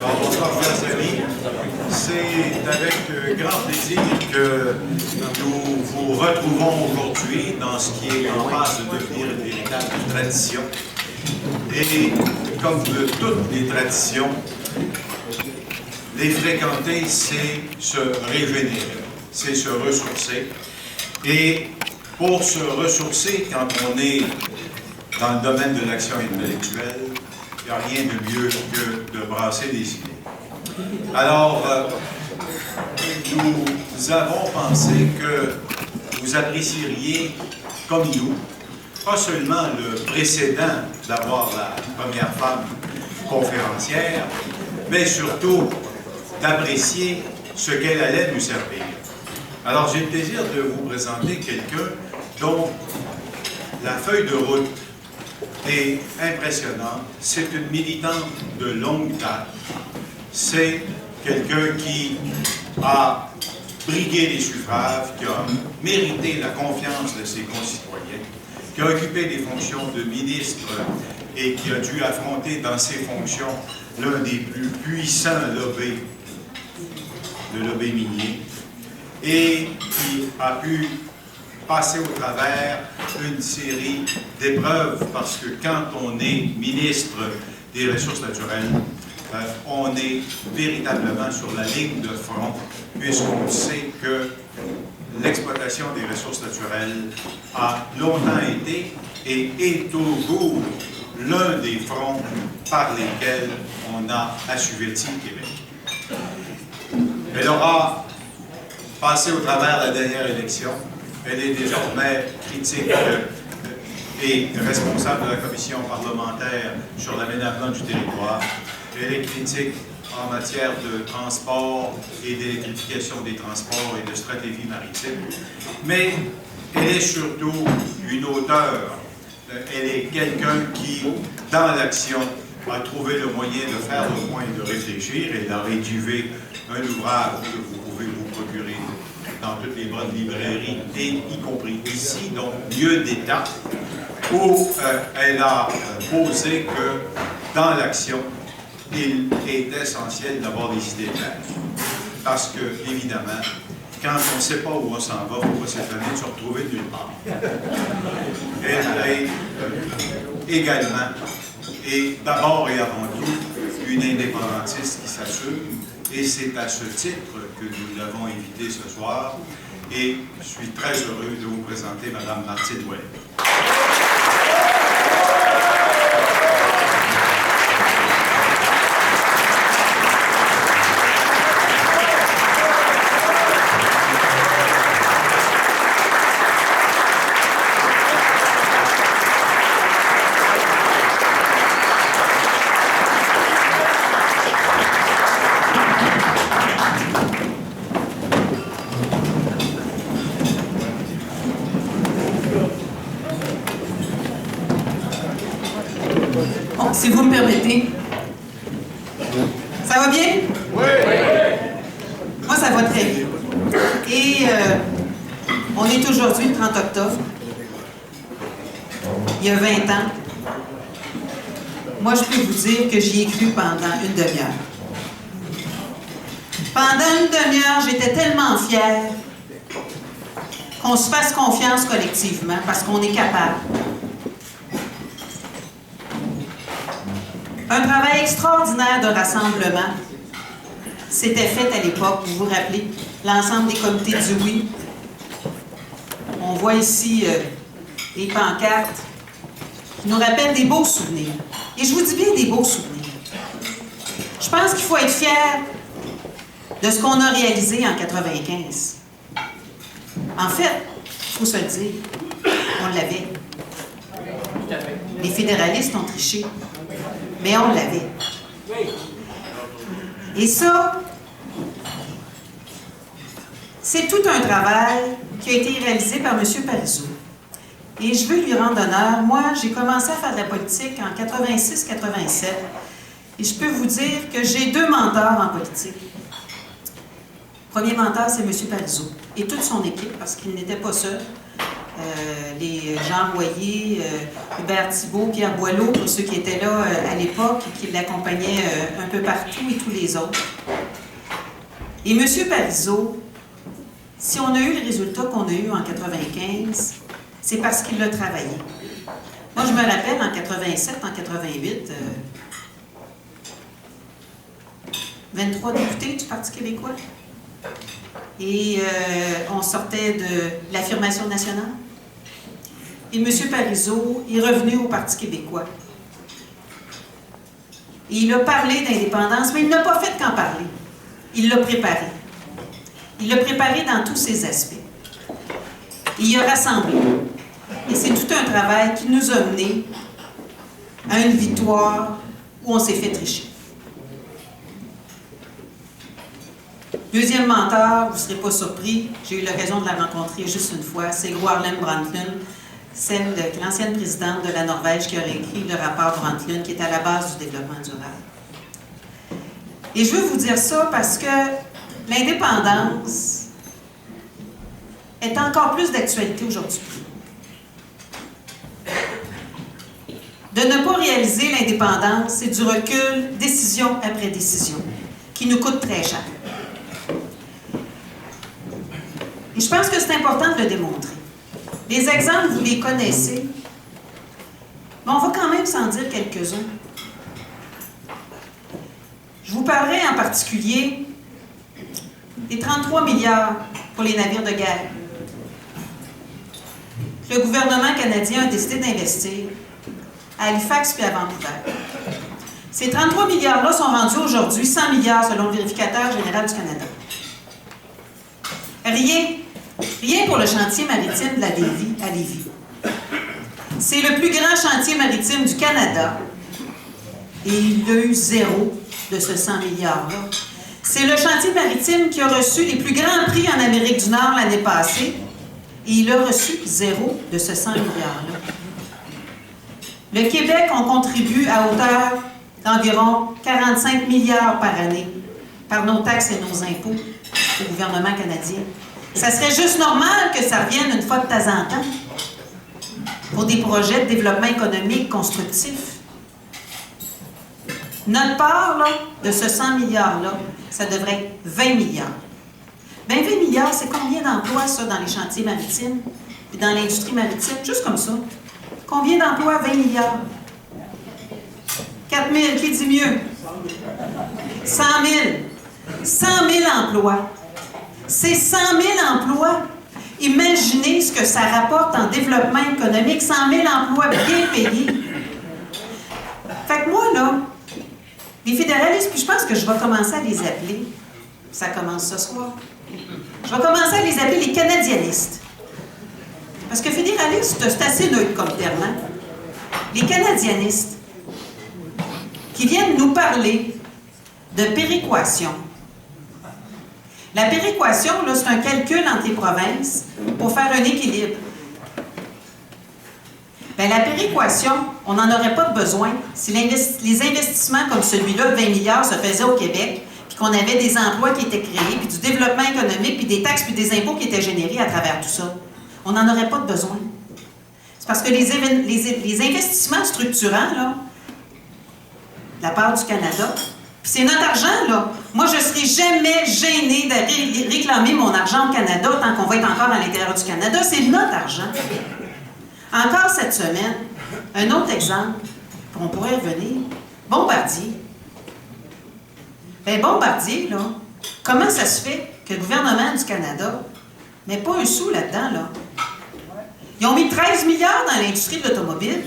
Bonsoir, chers amis. C'est avec grand plaisir que nous vous retrouvons aujourd'hui dans ce qui est en passe de devenir une véritable tradition. Et comme de toutes les traditions, les fréquenter, c'est se régénérer, c'est se ressourcer. Et pour se ressourcer, quand on est dans le domaine de l'action intellectuelle, il n'y a rien de mieux que de brasser des idées. Alors, nous avons pensé que vous apprécieriez, comme nous, pas seulement le précédent d'avoir la première femme conférencière, mais surtout d'apprécier ce qu'elle allait nous servir. Alors, j'ai le plaisir de vous présenter quelqu'un dont la feuille de route est impressionnante. C'est une militante de longue date. C'est quelqu'un qui a brigué les suffrages, qui a mérité la confiance de ses concitoyens, qui a occupé des fonctions de ministre et qui a dû affronter dans ses fonctions l'un des plus puissants lobbies, le lobby minier, et qui a pu passer au travers une série d'épreuves, parce que quand on est ministre des Ressources naturelles, on est véritablement sur la ligne de front, puisqu'on sait que l'exploitation des ressources naturelles a longtemps été et est toujours l'un des fronts par lesquels on a assujetti le Québec. Elle aura passé au travers la dernière élection. Elle est désormais critique et responsable de la commission parlementaire sur l'aménagement du territoire. Elle est critique en matière de transport et d'électrification des transports et de stratégie maritime. Mais elle est surtout une auteure. Elle est quelqu'un qui, dans l'action, a trouvé le moyen de faire le point et de réfléchir. Elle a rédigé un ouvrage que vous pouvez vous procurer dans toutes les bonnes librairies, et y compris ici, donc Lieu d'État, où elle a posé que dans l'action, il est essentiel d'avoir des idées claires. Parce que, évidemment, quand on ne sait pas où on s'en va, il ne faut pas s'étonner de se retrouver nulle part. Elle est également, et d'abord et avant tout, une indépendantiste qui s'assume, et c'est à ce titre que nous l'avons invitée ce soir, et je suis très heureux de vous présenter Mme Martine Ouellet. Bon, si vous me permettez. Ça va bien? Oui! Moi, ça va très bien. Et on est aujourd'hui le 30 octobre. Il y a 20 ans. Moi, je peux vous dire que j'y ai cru pendant une demi-heure. Pendant une demi-heure, j'étais tellement fière qu'on se fasse confiance collectivement parce qu'on est capable. Un travail extraordinaire de rassemblement s'était fait à l'époque, vous vous rappelez, l'ensemble des comités du oui. On voit ici des pancartes qui nous rappellent des beaux souvenirs. Et je vous dis bien des beaux souvenirs. Je pense qu'il faut être fier de ce qu'on a réalisé en 1995. En fait, il faut se le dire, on l'avait. Les fédéralistes ont triché. Mais on l'avait. Et ça, c'est tout un travail qui a été réalisé par M. Parizeau. Et je veux lui rendre honneur. Moi, j'ai commencé à faire de la politique en 86-87. Et je peux vous dire que j'ai deux mentors en politique. Le premier mentor, c'est M. Parizeau. Et toute son équipe, parce qu'il n'était pas seul. les Jean Royer, Hubert Thibault, Pierre Boileau, pour ceux qui étaient là à l'époque et qui l'accompagnaient un peu partout, et tous les autres. Et M. Parizeau, si on a eu le résultat qu'on a eu en 1995, c'est parce qu'il l'a travaillé. Moi, je me rappelle, en 87, en 88, 23 députés du Parti québécois. Et on sortait de l'Affirmation nationale. Et M. Parizeau est revenu au Parti québécois. Et il a parlé d'indépendance, mais il n'a pas fait qu'en parler. Il l'a préparé. Il l'a préparé dans tous ses aspects. Il a rassemblé. Et c'est tout un travail qui nous a menés à une victoire où on s'est fait tricher. Deuxième mentor, vous ne serez pas surpris, j'ai eu l'occasion de la rencontrer juste une fois, c'est Gro Harlem Brundtland, l'ancienne présidente de la Norvège qui aurait écrit le rapport Brundtland qui est à la base du développement durable. Et je veux vous dire ça parce que l'indépendance est encore plus d'actualité aujourd'hui. De ne pas réaliser l'indépendance, c'est du recul, décision après décision, qui nous coûte très cher. Et je pense que c'est important de le démontrer. Les exemples, vous les connaissez, mais on va quand même s'en dire quelques-uns. Je vous parlerai en particulier des 33 milliards pour les navires de guerre. Le gouvernement canadien a décidé d'investir à Halifax puis à Vancouver. Ces 33 milliards-là sont rendus aujourd'hui 100 milliards selon le vérificateur général du Canada. Rien pour le chantier maritime de la Lévis à Lévis. C'est le plus grand chantier maritime du Canada et il a eu zéro de ce 100 milliards-là. C'est le chantier maritime qui a reçu les plus grands prix en Amérique du Nord l'année passée et il a reçu zéro de ce 100 milliards-là. Le Québec, on contribue à hauteur d'environ 45 milliards par année par nos taxes et nos impôts au gouvernement canadien. Ça serait juste normal que ça revienne une fois de temps en temps pour des projets de développement économique constructif. Notre part là, de ce 100 milliards-là, ça devrait être 20 milliards. Bien, 20 milliards, c'est combien d'emplois, ça, dans les chantiers maritimes et dans l'industrie maritime? Juste comme ça. Combien d'emplois? 20 milliards. 4 000, qui dit mieux? 100 000. 100 000 emplois. C'est 100 000 emplois. Imaginez ce que ça rapporte en développement économique. 100 000 emplois bien payés. Fait que moi, là, les fédéralistes, puis je pense que je vais commencer à les appeler. Ça commence ce soir. Je vais commencer à les appeler les canadianistes. Parce que fédéraliste, c'est assez neutre comme terme. Hein? Les canadianistes qui viennent nous parler de péréquation. La péréquation, c'est un calcul entre les provinces pour faire un équilibre. Bien, la péréquation, on n'en aurait pas besoin si les investissements comme celui-là, 20 milliards, se faisaient au Québec, puis qu'on avait des emplois qui étaient créés, puis du développement économique, puis des taxes, puis des impôts qui étaient générés à travers tout ça. On n'en aurait pas de besoin. C'est parce que les investissements structurants, là, de la part du Canada, puis c'est notre argent, là. Moi, je ne serai jamais gênée de réclamer mon argent au Canada tant qu'on va être encore à l'intérieur du Canada. C'est notre argent. Encore cette semaine, un autre exemple, on pourrait revenir, Bombardier. Bien, Bombardier, là, comment ça se fait que le gouvernement du Canada met pas un sou là-dedans, là? Ils ont mis 13 milliards dans l'industrie de l'automobile.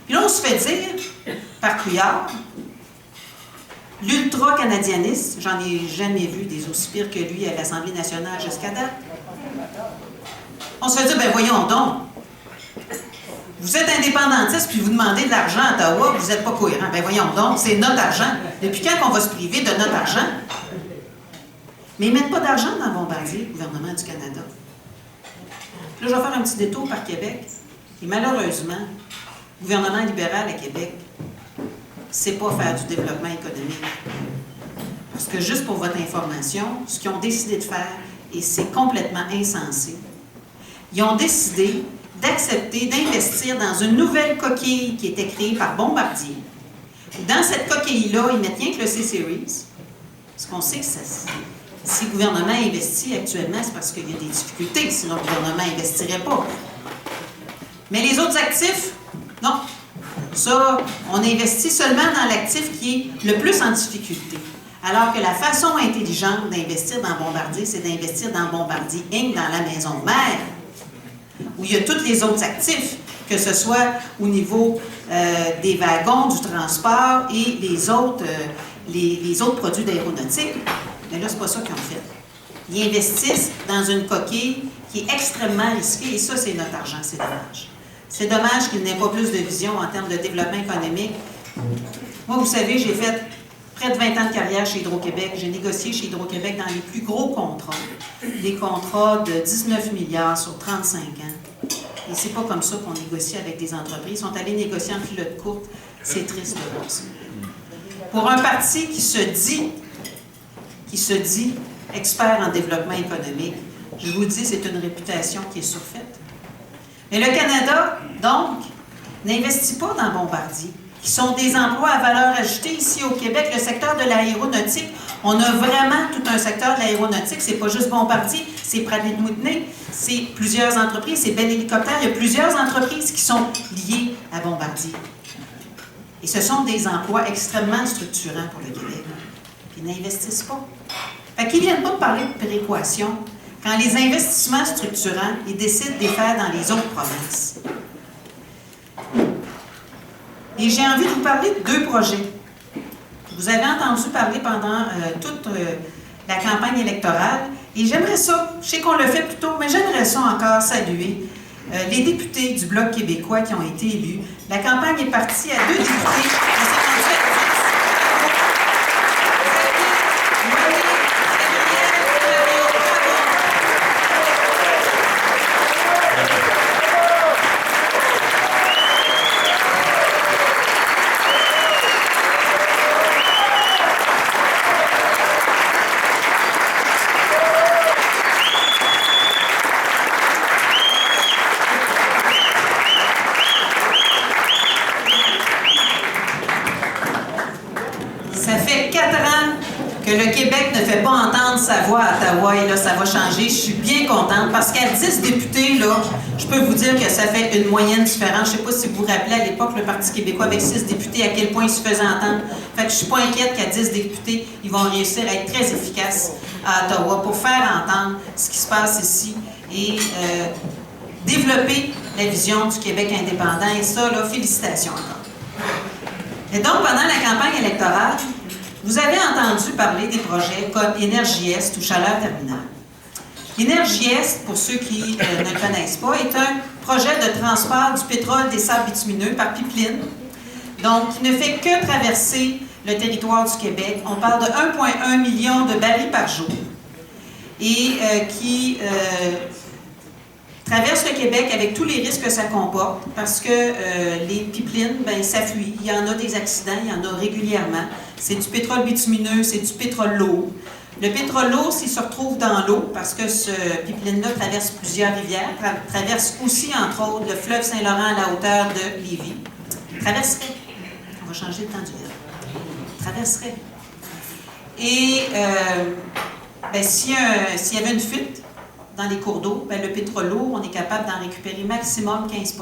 Puis là, on se fait dire, par Couillard, l'ultra-canadianiste, j'en ai jamais vu des aussi pires que lui à l'Assemblée nationale jusqu'à date. On se fait dire, ben voyons donc, vous êtes indépendantiste puis vous demandez de l'argent à Ottawa, vous n'êtes pas cohérent. Ben voyons donc, c'est notre argent. Depuis quand on va se priver de notre argent? Mais ils ne mettent pas d'argent dans Bombardier, le gouvernement du Canada. Là, je vais faire un petit détour par Québec. Et malheureusement, le gouvernement libéral à Québec ne sait pas faire du développement économique. Parce que juste pour votre information, ce qu'ils ont décidé de faire, et c'est complètement insensé, ils ont décidé d'accepter d'investir dans une nouvelle coquille qui était créée par Bombardier. Dans cette coquille-là, ils mettent rien que le C-Series, parce qu'on sait que si le gouvernement investit actuellement, c'est parce qu'il y a des difficultés, sinon le gouvernement n'investirait pas. Mais les autres actifs, non. Ça, on investit seulement dans l'actif qui est le plus en difficulté. Alors que la façon intelligente d'investir dans Bombardier, c'est d'investir dans Bombardier Inc., dans la maison mère, où il y a tous les autres actifs, que ce soit au niveau des wagons, du transport et les autres produits d'aéronautique. Mais là, c'est pas ça qu'ils ont fait. Ils investissent dans une coquille qui est extrêmement risquée, et ça, c'est notre argent, c'est dommage. C'est dommage qu'il n'ait pas plus de vision en termes de développement économique. Moi, vous savez, j'ai fait près de 20 ans de carrière chez Hydro-Québec. J'ai négocié chez Hydro-Québec dans les plus gros contrats. Des contrats de 19 milliards sur 35 ans. Et c'est pas comme ça qu'on négocie avec des entreprises. Ils sont allés négocier en culotte courte. C'est triste de voir ça. Pour un parti qui se dit expert en développement économique, je vous dis, c'est une réputation qui est surfaite. Mais le Canada, donc, n'investit pas dans Bombardier, qui sont des emplois à valeur ajoutée ici au Québec. Le secteur de l'aéronautique, on a vraiment tout un secteur de l'aéronautique. C'est pas juste Bombardier, c'est Pratt & Whitney, c'est plusieurs entreprises, c'est Bell Hélicoptère. Il y a plusieurs entreprises qui sont liées à Bombardier. Et ce sont des emplois extrêmement structurants pour le Québec. Ils n'investissent pas. Fait qu'ils ne viennent pas de parler de péréquation quand les investissements structurants, ils décident de les faire dans les autres provinces. Et j'ai envie de vous parler de deux projets. Vous avez entendu parler pendant toute la campagne électorale, et j'aimerais ça, je sais qu'on le fait plus tôt, mais j'aimerais ça encore saluer les députés du Bloc québécois qui ont été élus. La campagne est partie à 2 députés. On s'est rendu à 10. Que le Québec ne fait pas entendre sa voix à Ottawa, et là, ça va changer. Je suis bien contente, parce qu'à 10 députés, là, je peux vous dire que ça fait une moyenne différente. Je ne sais pas si vous vous rappelez, à l'époque, le Parti québécois, avec 6 députés, à quel point il se faisait entendre. Fait que je ne suis pas inquiète qu'à 10 députés, ils vont réussir à être très efficaces à Ottawa pour faire entendre ce qui se passe ici et développer la vision du Québec indépendant. Et ça, là, félicitations encore. Et donc, pendant la campagne électorale, vous avez entendu parler des projets comme Énergie-Est ou Chaleur terminale. Énergie-Est, pour ceux qui ne le connaissent pas, est un projet de transport du pétrole des sables bitumineux par pipeline, donc qui ne fait que traverser le territoire du Québec. On parle de 1,1 million de barils par jour et qui traverse le Québec avec tous les risques que ça comporte, parce que les pipelines, ben, ça fuit. Il y en a des accidents, il y en a régulièrement. C'est du pétrole bitumineux, c'est du pétrole lourd. Le pétrole lourd, s'il se retrouve dans l'eau, parce que ce pipeline-là traverse plusieurs rivières, traverse aussi, entre autres, le fleuve Saint-Laurent à la hauteur de Lévis, traverserait. On va changer le temps du verbe. Traverserait. Et ben, s'il y avait une fuite dans les cours d'eau, ben, le pétrole lourd, on est capable d'en récupérer maximum 15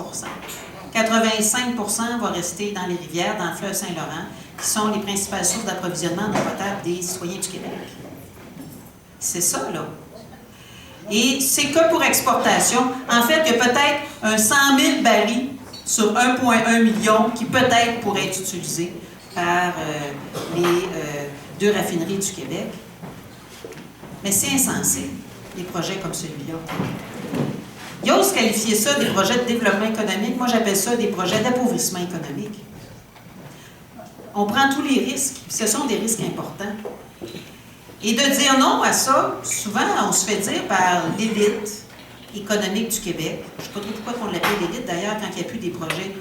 85 va rester dans les rivières, dans le fleuve Saint-Laurent, qui sont les principales sources d'approvisionnement en eau potable des citoyens du Québec. C'est ça, là. Et c'est que pour exportation. En fait, il y a peut-être un 100 000 barils sur 1,1 million qui peut-être pourraient être utilisés par les 2 raffineries du Québec. Mais c'est insensé, des projets comme celui-là. Ils osent qualifier ça des projets de développement économique. Moi, j'appelle ça des projets d'appauvrissement économique. On prend tous les risques, puis ce sont des risques importants. Et de dire non à ça, souvent, on se fait dire par l'élite économique du Québec. Je ne sais pas trop pourquoi on l'appelle l'élite, d'ailleurs, quand il n'y a plus des projets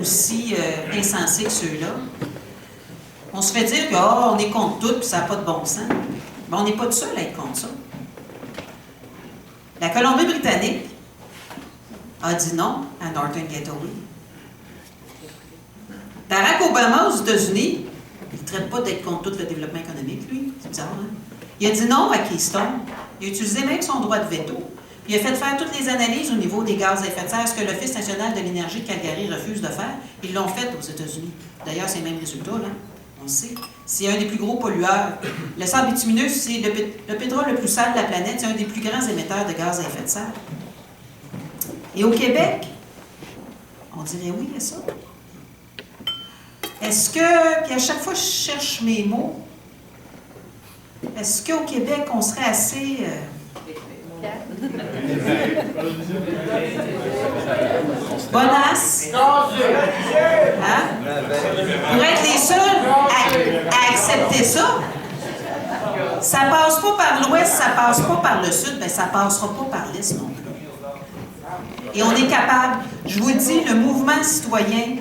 aussi insensés que ceux-là. On se fait dire que on est contre tout, puis ça n'a pas de bon sens. Mais on n'est pas tout seul à être contre ça. La Colombie-Britannique a dit non à Northern Gateway. Barack Obama aux États-Unis, il ne traite pas d'être contre tout le développement économique, lui. C'est bizarre, hein? Il a dit non à Keystone. Il a utilisé même son droit de veto. Il a fait faire toutes les analyses au niveau des gaz à effet de serre, ce que l'Office national de l'énergie de Calgary refuse de faire. Ils l'ont fait aux États-Unis. D'ailleurs, c'est le même résultat, là. On le sait. C'est un des plus gros pollueurs. Le sable bitumineux, c'est le pétrole le plus sale de la planète. C'est un des plus grands émetteurs de gaz à effet de serre. Et au Québec, on dirait oui à ça. Est-ce que, puis à chaque fois je cherche mes mots, est-ce qu'au Québec, on serait assez... bonasse? Hein? Pour être les seuls à accepter ça, ça passe pas par l'ouest, ça passe pas par le sud, bien ça passera pas par l'est non plus. Et on est capable, je vous le dis, le mouvement citoyen,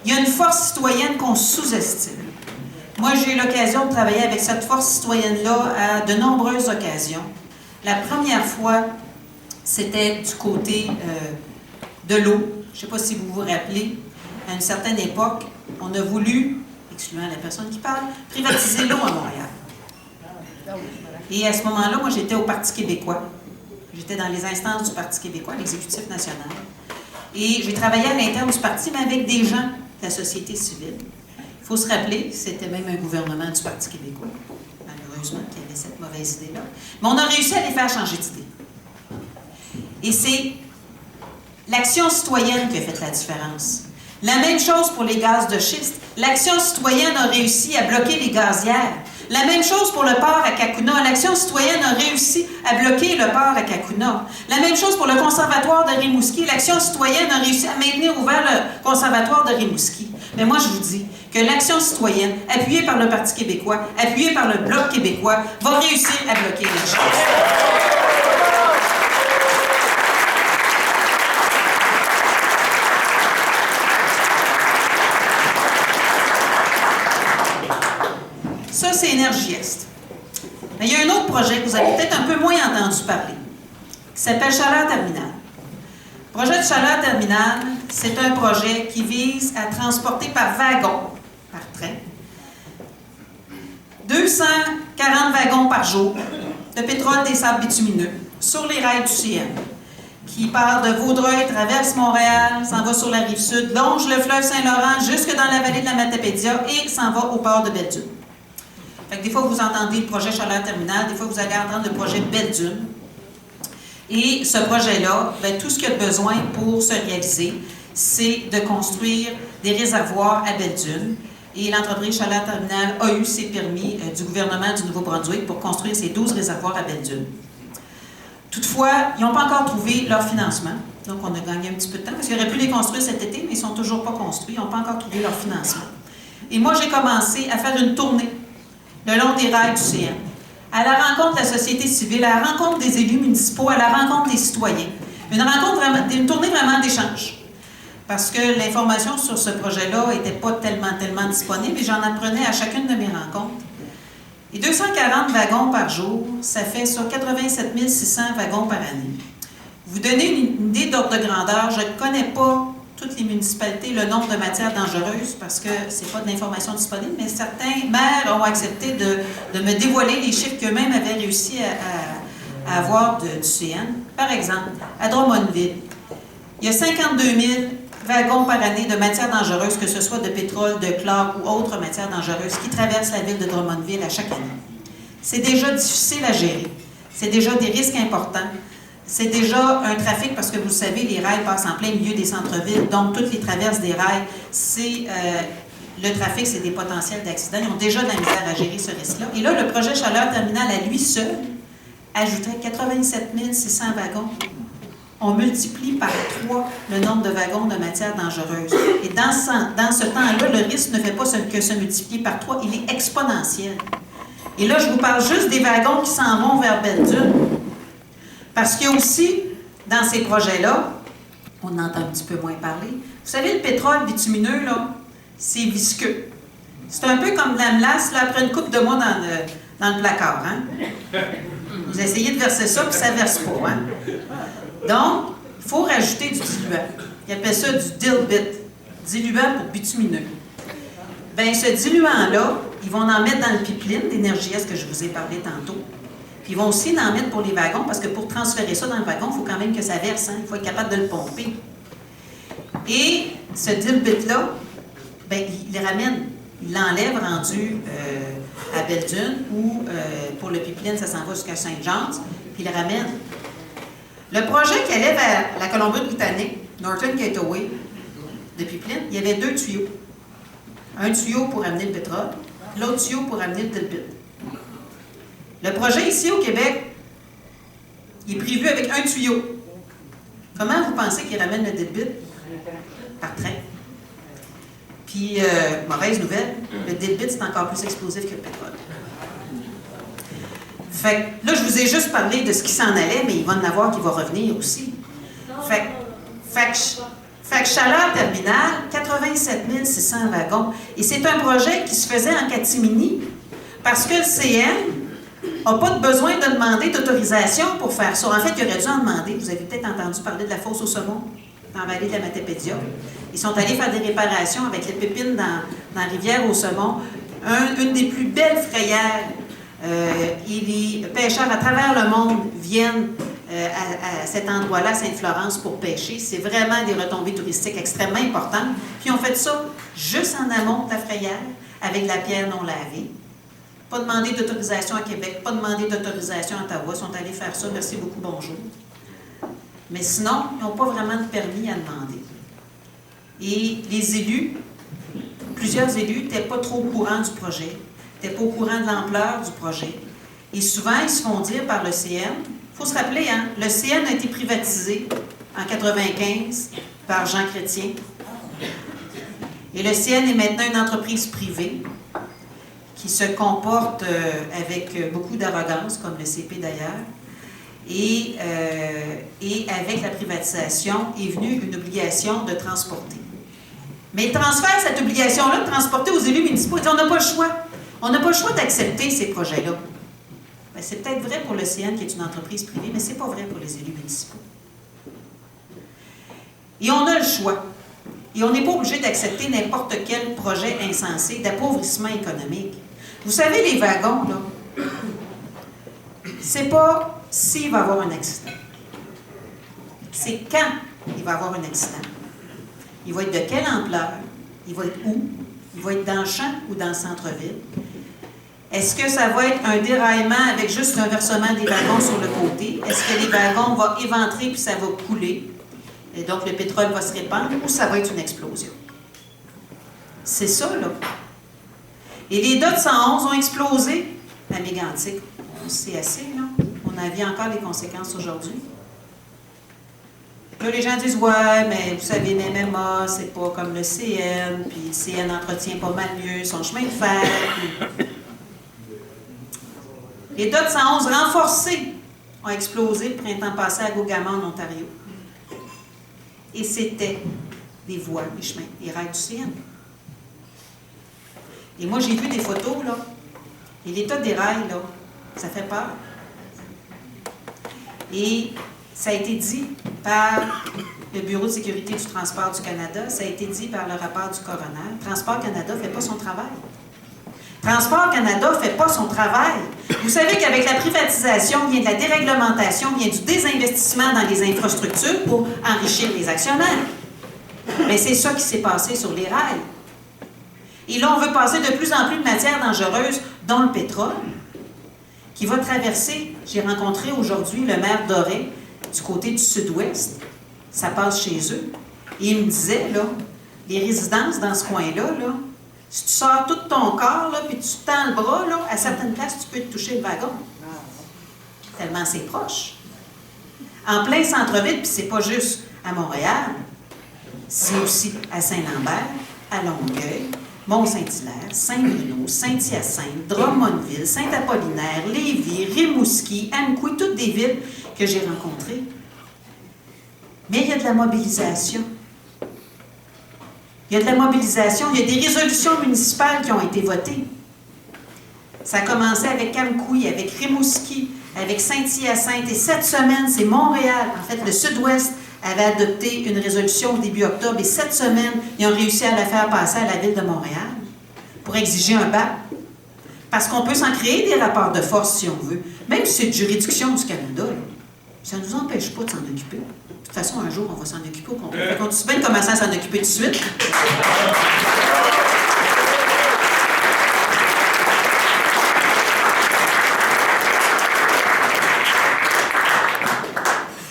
il y a une force citoyenne qu'on sous-estime. Moi, j'ai eu l'occasion de travailler avec cette force citoyenne-là à de nombreuses occasions. La première fois, c'était du côté de l'eau. Je ne sais pas si vous vous rappelez, à une certaine époque, on a voulu, excluant la personne qui parle, privatiser l'eau à Montréal. Et à ce moment-là, moi, j'étais au Parti québécois. J'étais dans les instances du Parti québécois, l'exécutif national. Et j'ai travaillé à l'interne du parti, mais avec des gens de la société civile. Il faut se rappeler, c'était même un gouvernement du Parti québécois, malheureusement, qui avait cette mauvaise idée-là. Mais on a réussi à les faire changer d'idée. Et c'est l'action citoyenne qui a fait la différence. La même chose pour les gaz de schiste. L'action citoyenne a réussi à bloquer les gazières. La même chose pour le port à Kakuna. L'action citoyenne a réussi à bloquer le port à Kakuna. La même chose pour le conservatoire de Rimouski. L'action citoyenne a réussi à maintenir ouvert le conservatoire de Rimouski. Mais moi, je vous dis que l'action citoyenne, appuyée par le Parti québécois, appuyée par le Bloc québécois, va réussir à bloquer les choses. Ça, c'est Énergie Est. Mais il y a un autre projet que vous avez peut-être un peu moins entendu parler, qui s'appelle Chaleur Terminal. Le projet de Chaleur Terminal, c'est un projet qui vise à transporter par wagon, par train, 240 wagons par jour de pétrole des sables bitumineux sur les rails du CN, qui part de Vaudreuil, traverse Montréal, s'en va sur la rive sud, longe le fleuve Saint-Laurent jusque dans la vallée de la Matapédia et s'en va au port de Belle-Dune. Fait que des fois, vous entendez le projet Chaleur Terminal, des fois, vous allez entendre le projet Belle-Dune. Et ce projet-là, bien, tout ce qu'il y a besoin pour se réaliser, c'est de construire des réservoirs à Belle-Dune. Et l'entreprise Chaleur Terminal a eu ses permis du gouvernement du Nouveau-Brunswick pour construire ces 12 réservoirs à Belle-Dune. Toutefois, ils n'ont pas encore trouvé leur financement. Donc, on a gagné un petit peu de temps, parce qu'ils auraient pu les construire cet été, mais ils ne sont toujours pas construits. Ils n'ont pas encore trouvé leur financement. Et moi, j'ai commencé à faire une tournée le long des rails du CN, à la rencontre de la société civile, à la rencontre des élus municipaux, à la rencontre des citoyens. Une tournée vraiment d'échange. Parce que l'information sur ce projet-là n'était pas tellement disponible et j'en apprenais à chacune de mes rencontres. Et 240 wagons par jour, ça fait sur 87 600 wagons par année. Vous donnez une idée d'ordre de grandeur, je ne connais pas toutes les municipalités le nombre de matières dangereuses parce que ce n'est pas de l'information disponible, mais certains maires ont accepté de me dévoiler les chiffres qu'eux-mêmes avaient réussi à avoir du CN. Par exemple, à Drummondville, il y a 52 000 wagons par année de matières dangereuses, que ce soit de pétrole, de chlore ou autres matières dangereuses, qui traversent la ville de Drummondville à chaque année. C'est déjà difficile à gérer. C'est déjà des risques importants. C'est déjà un trafic, parce que vous le savez, les rails passent en plein milieu des centres-villes, donc toutes les traverses des rails, le trafic, c'est des potentiels d'accidents. Ils ont déjà de la misère à gérer ce risque-là. Et là, le projet Chaleur Terminal, à lui seul, ajouterait 87 600 wagons. On multiplie par 3 le nombre de wagons de matières dangereuses. Et dans ce temps-là, le risque ne fait pas que se multiplier par 3, il est exponentiel. Et là, je vous parle juste des wagons qui s'en vont vers Belle-Dune. Parce qu'il y a aussi, dans ces projets-là, on en entend un petit peu moins parler. Vous savez, le pétrole bitumineux, là, c'est visqueux. C'est un peu comme de la melasse, là, après une couple de mois dans le placard. Hein? Vous essayez de verser ça, puis ça ne verse pas. Hein? Donc, il faut rajouter du diluant. Ils appellent ça du dilbit, diluant pour bitumineux. Bien, ce diluant-là, ils vont en mettre dans le pipeline d'énergie, ce que je vous ai parlé tantôt. Puis ils vont aussi en mettre pour les wagons, parce que pour transférer ça dans le wagon, il faut quand même que ça verse, hein? Il faut être capable de le pomper. Et ce dilbit-là, bien, il le ramène, il l'enlève rendu à Belle-Dune, ou pour le pipeline, ça s'en va jusqu'à Saint-Jean, puis il le ramène. Le projet qui allait vers la Colombie-Britannique, Northern Gateway, de pipeline, il y avait 2 tuyaux. Un tuyau pour amener le pétrole, l'autre tuyau pour amener le dilbit. Le projet ici au Québec, il est prévu avec un tuyau. Comment vous pensez qu'il ramène le dilbit? Par train. Puis, mauvaise nouvelle, le dilbit, c'est encore plus explosif que le pétrole. Fait que là, je vous ai juste parlé de ce qui s'en allait, mais il va en avoir qui va revenir aussi. Fait que chaleur terminale, 87 600 wagons. Et c'est un projet qui se faisait en catimini, parce que le CN n'a pas de besoin de demander d'autorisation pour faire ça. En fait, il aurait dû en demander. Vous avez peut-être entendu parler de la fosse au saumon, dans la vallée de la Matapédia. Ils sont allés faire des réparations avec les pépines dans la rivière au saumon. Une des plus belles frayères. Et les pêcheurs à travers le monde viennent à cet endroit-là, Sainte-Florence, pour pêcher. C'est vraiment des retombées touristiques extrêmement importantes. Puis on fait ça juste en amont de la frayère, avec de la pierre non lavée. Pas demandé d'autorisation à Québec, pas demandé d'autorisation à Ottawa. Ils sont allés faire ça, merci beaucoup, bonjour. Mais sinon, ils n'ont pas vraiment de permis à demander. Et les élus, plusieurs élus, n'étaient pas trop au courant du projet, n'étaient pas au courant de l'ampleur du projet. Et souvent, ils se font dire par le CN, il faut se rappeler, hein, le CN a été privatisé en 1995 par Jean Chrétien. Et le CN est maintenant une entreprise privée qui se comporte avec beaucoup d'arrogance, comme le CP d'ailleurs. Et avec la privatisation est venue une obligation de transporter. Mais il transfère cette obligation-là de transporter aux élus municipaux. On n'a pas le choix. On n'a pas le choix d'accepter ces projets-là. Ben, c'est peut-être vrai pour le CN, qui est une entreprise privée, mais ce n'est pas vrai pour les élus municipaux. Et on a le choix. Et on n'est pas obligé d'accepter n'importe quel projet insensé d'appauvrissement économique. Vous savez, les wagons, là, c'est pas s'il va y avoir un accident. C'est quand il va y avoir un accident. Il va être de quelle ampleur? Il va être où? Il va être dans le champ ou dans le centre-ville? Est-ce que ça va être un déraillement avec juste un versement des wagons sur le côté? Est-ce que les wagons vont éventrer puis ça va couler? Et donc le pétrole va se répandre ou ça va être une explosion? C'est ça, là. Et les DOT 111 ont explosé à Mégantic. C'est assez, là. On en vit encore les conséquences aujourd'hui. Là, les gens disent, ouais, mais vous savez, MMA, c'est pas comme le CN, puis le CN entretient pas mal mieux son chemin de fer. Puis... Les DOT 111 renforcés ont explosé le printemps passé à Gougamon, en Ontario. Et c'était des voies, des chemins, des rails du CN. Et moi, j'ai vu des photos, là. Et l'état des rails, là, ça fait peur. Et ça a été dit par le Bureau de sécurité du transport du Canada, ça a été dit par le rapport du coroner. Transport Canada ne fait pas son travail. Transport Canada ne fait pas son travail. Vous savez qu'avec la privatisation, vient de la déréglementation, vient du désinvestissement dans les infrastructures pour enrichir les actionnaires. Mais c'est ça qui s'est passé sur les rails. Et là, on veut passer de plus en plus de matières dangereuses, dont le pétrole, qui va traverser. J'ai rencontré aujourd'hui le maire Doré, du côté du sud-ouest. Ça passe chez eux. Et il me disait, là, les résidences dans ce coin-là, là, si tu sors tout ton corps, là, puis tu tends le bras, là, à certaines places, tu peux te toucher le wagon. Tellement c'est proche. En plein centre-ville, puis c'est pas juste à Montréal, c'est aussi à Saint-Lambert, à Longueuil, Mont-Saint-Hilaire, Saint-Bruno, Saint-Hyacinthe, Drummondville, Saint-Apollinaire, Lévis, Rimouski, Amqui, toutes des villes que j'ai rencontrées. Mais il y a de la mobilisation. Il y a de la mobilisation, il y a des résolutions municipales qui ont été votées. Ça a commencé avec Amqui, avec Rimouski, avec Saint-Hyacinthe, et cette semaine, c'est Montréal, en fait le sud-ouest, avait adopté une résolution au début octobre et cette semaine, ils ont réussi à la faire passer à la Ville de Montréal pour exiger un BAP. Parce qu'on peut s'en créer des rapports de force si on veut. Même si c'est de juridiction du Canada, là, ça ne nous empêche pas de s'en occuper. De toute façon, un jour, on va s'en occuper au complet. On peut bien commencer à s'en occuper tout de suite.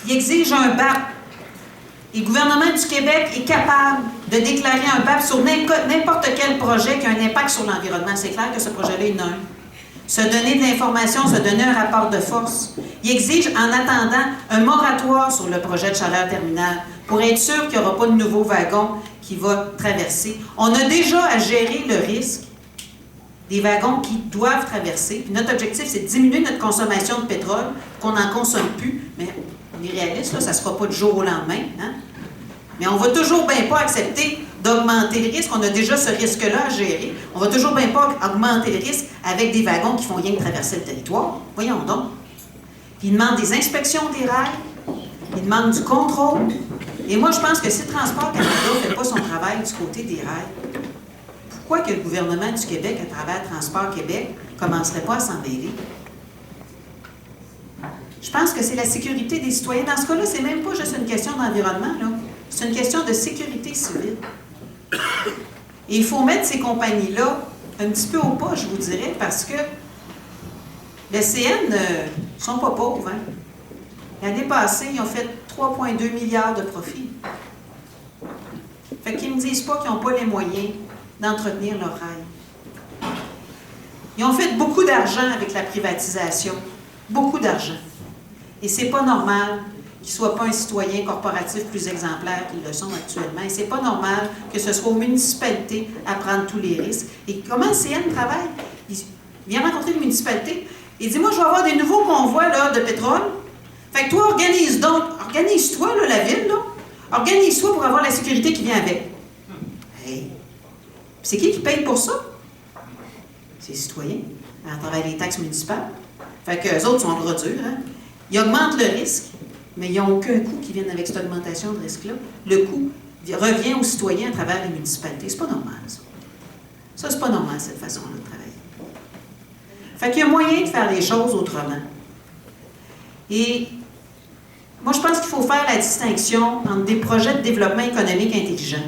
Il exige un BAP. Et le gouvernement du Québec est capable de déclarer un BAP sur n'importe quel projet qui a un impact sur l'environnement. C'est clair que ce projet-là est non. Se donner de l'information, se donner un rapport de force. Il exige, en attendant, un moratoire sur le projet de chaleur terminale pour être sûr qu'il n'y aura pas de nouveau wagon qui va traverser. On a déjà à gérer le risque des wagons qui doivent traverser. Puis notre objectif, c'est de diminuer notre consommation de pétrole, qu'on n'en consomme plus. Mais on est réaliste, là, ça ne se fera pas du jour au lendemain. Hein? Mais on ne va toujours bien pas accepter d'augmenter le risque. On a déjà ce risque-là à gérer. On ne va toujours bien pas augmenter le risque avec des wagons qui font rien que traverser le territoire. Voyons donc. Puis ils demandent des inspections des rails. Ils demandent du contrôle. Et moi, je pense que si le Transport Canada ne fait pas son travail du côté des rails, pourquoi que le gouvernement du Québec, à travers Transport Québec, ne commencerait pas à s'en mêler? Je pense que c'est la sécurité des citoyens. Dans ce cas-là, c'est même pas juste une question d'environnement, là. C'est une question de sécurité civile. Et il faut mettre ces compagnies-là un petit peu au pas, je vous dirais, parce que les CN ne sont pas pauvres. Hein? L'année passée, ils ont fait 3,2 milliards de profits. Fait qu'ils ne me disent pas qu'ils n'ont pas les moyens d'entretenir leur rail. Ils ont fait beaucoup d'argent avec la privatisation. Beaucoup d'argent. Et c'est pas normal qu'ils ne soient pas un citoyen corporatif plus exemplaire qu'ils le sont actuellement. Et c'est pas normal que ce soit aux municipalités à prendre tous les risques. Et comment le CN travaille? Il vient rencontrer les municipalités. Il dit, moi, je vais avoir des nouveaux convois là, de pétrole. Fait que toi, organise-toi, là, la ville, là. Organise-toi pour avoir la sécurité qui vient avec. Hey. C'est qui paye pour ça? C'est les citoyens, à travers les taxes municipales. Fait qu'eux autres sont gros durs, hein? Ils augmentent le risque, mais ils n'ont aucun coût qui vienne avec cette augmentation de risque-là. Le coût revient aux citoyens à travers les municipalités. C'est pas normal, ça. Ça, c'est pas normal, cette façon-là de travailler. Fait qu'il y a moyen de faire les choses autrement. Et moi, je pense qu'il faut faire la distinction entre des projets de développement économique intelligent.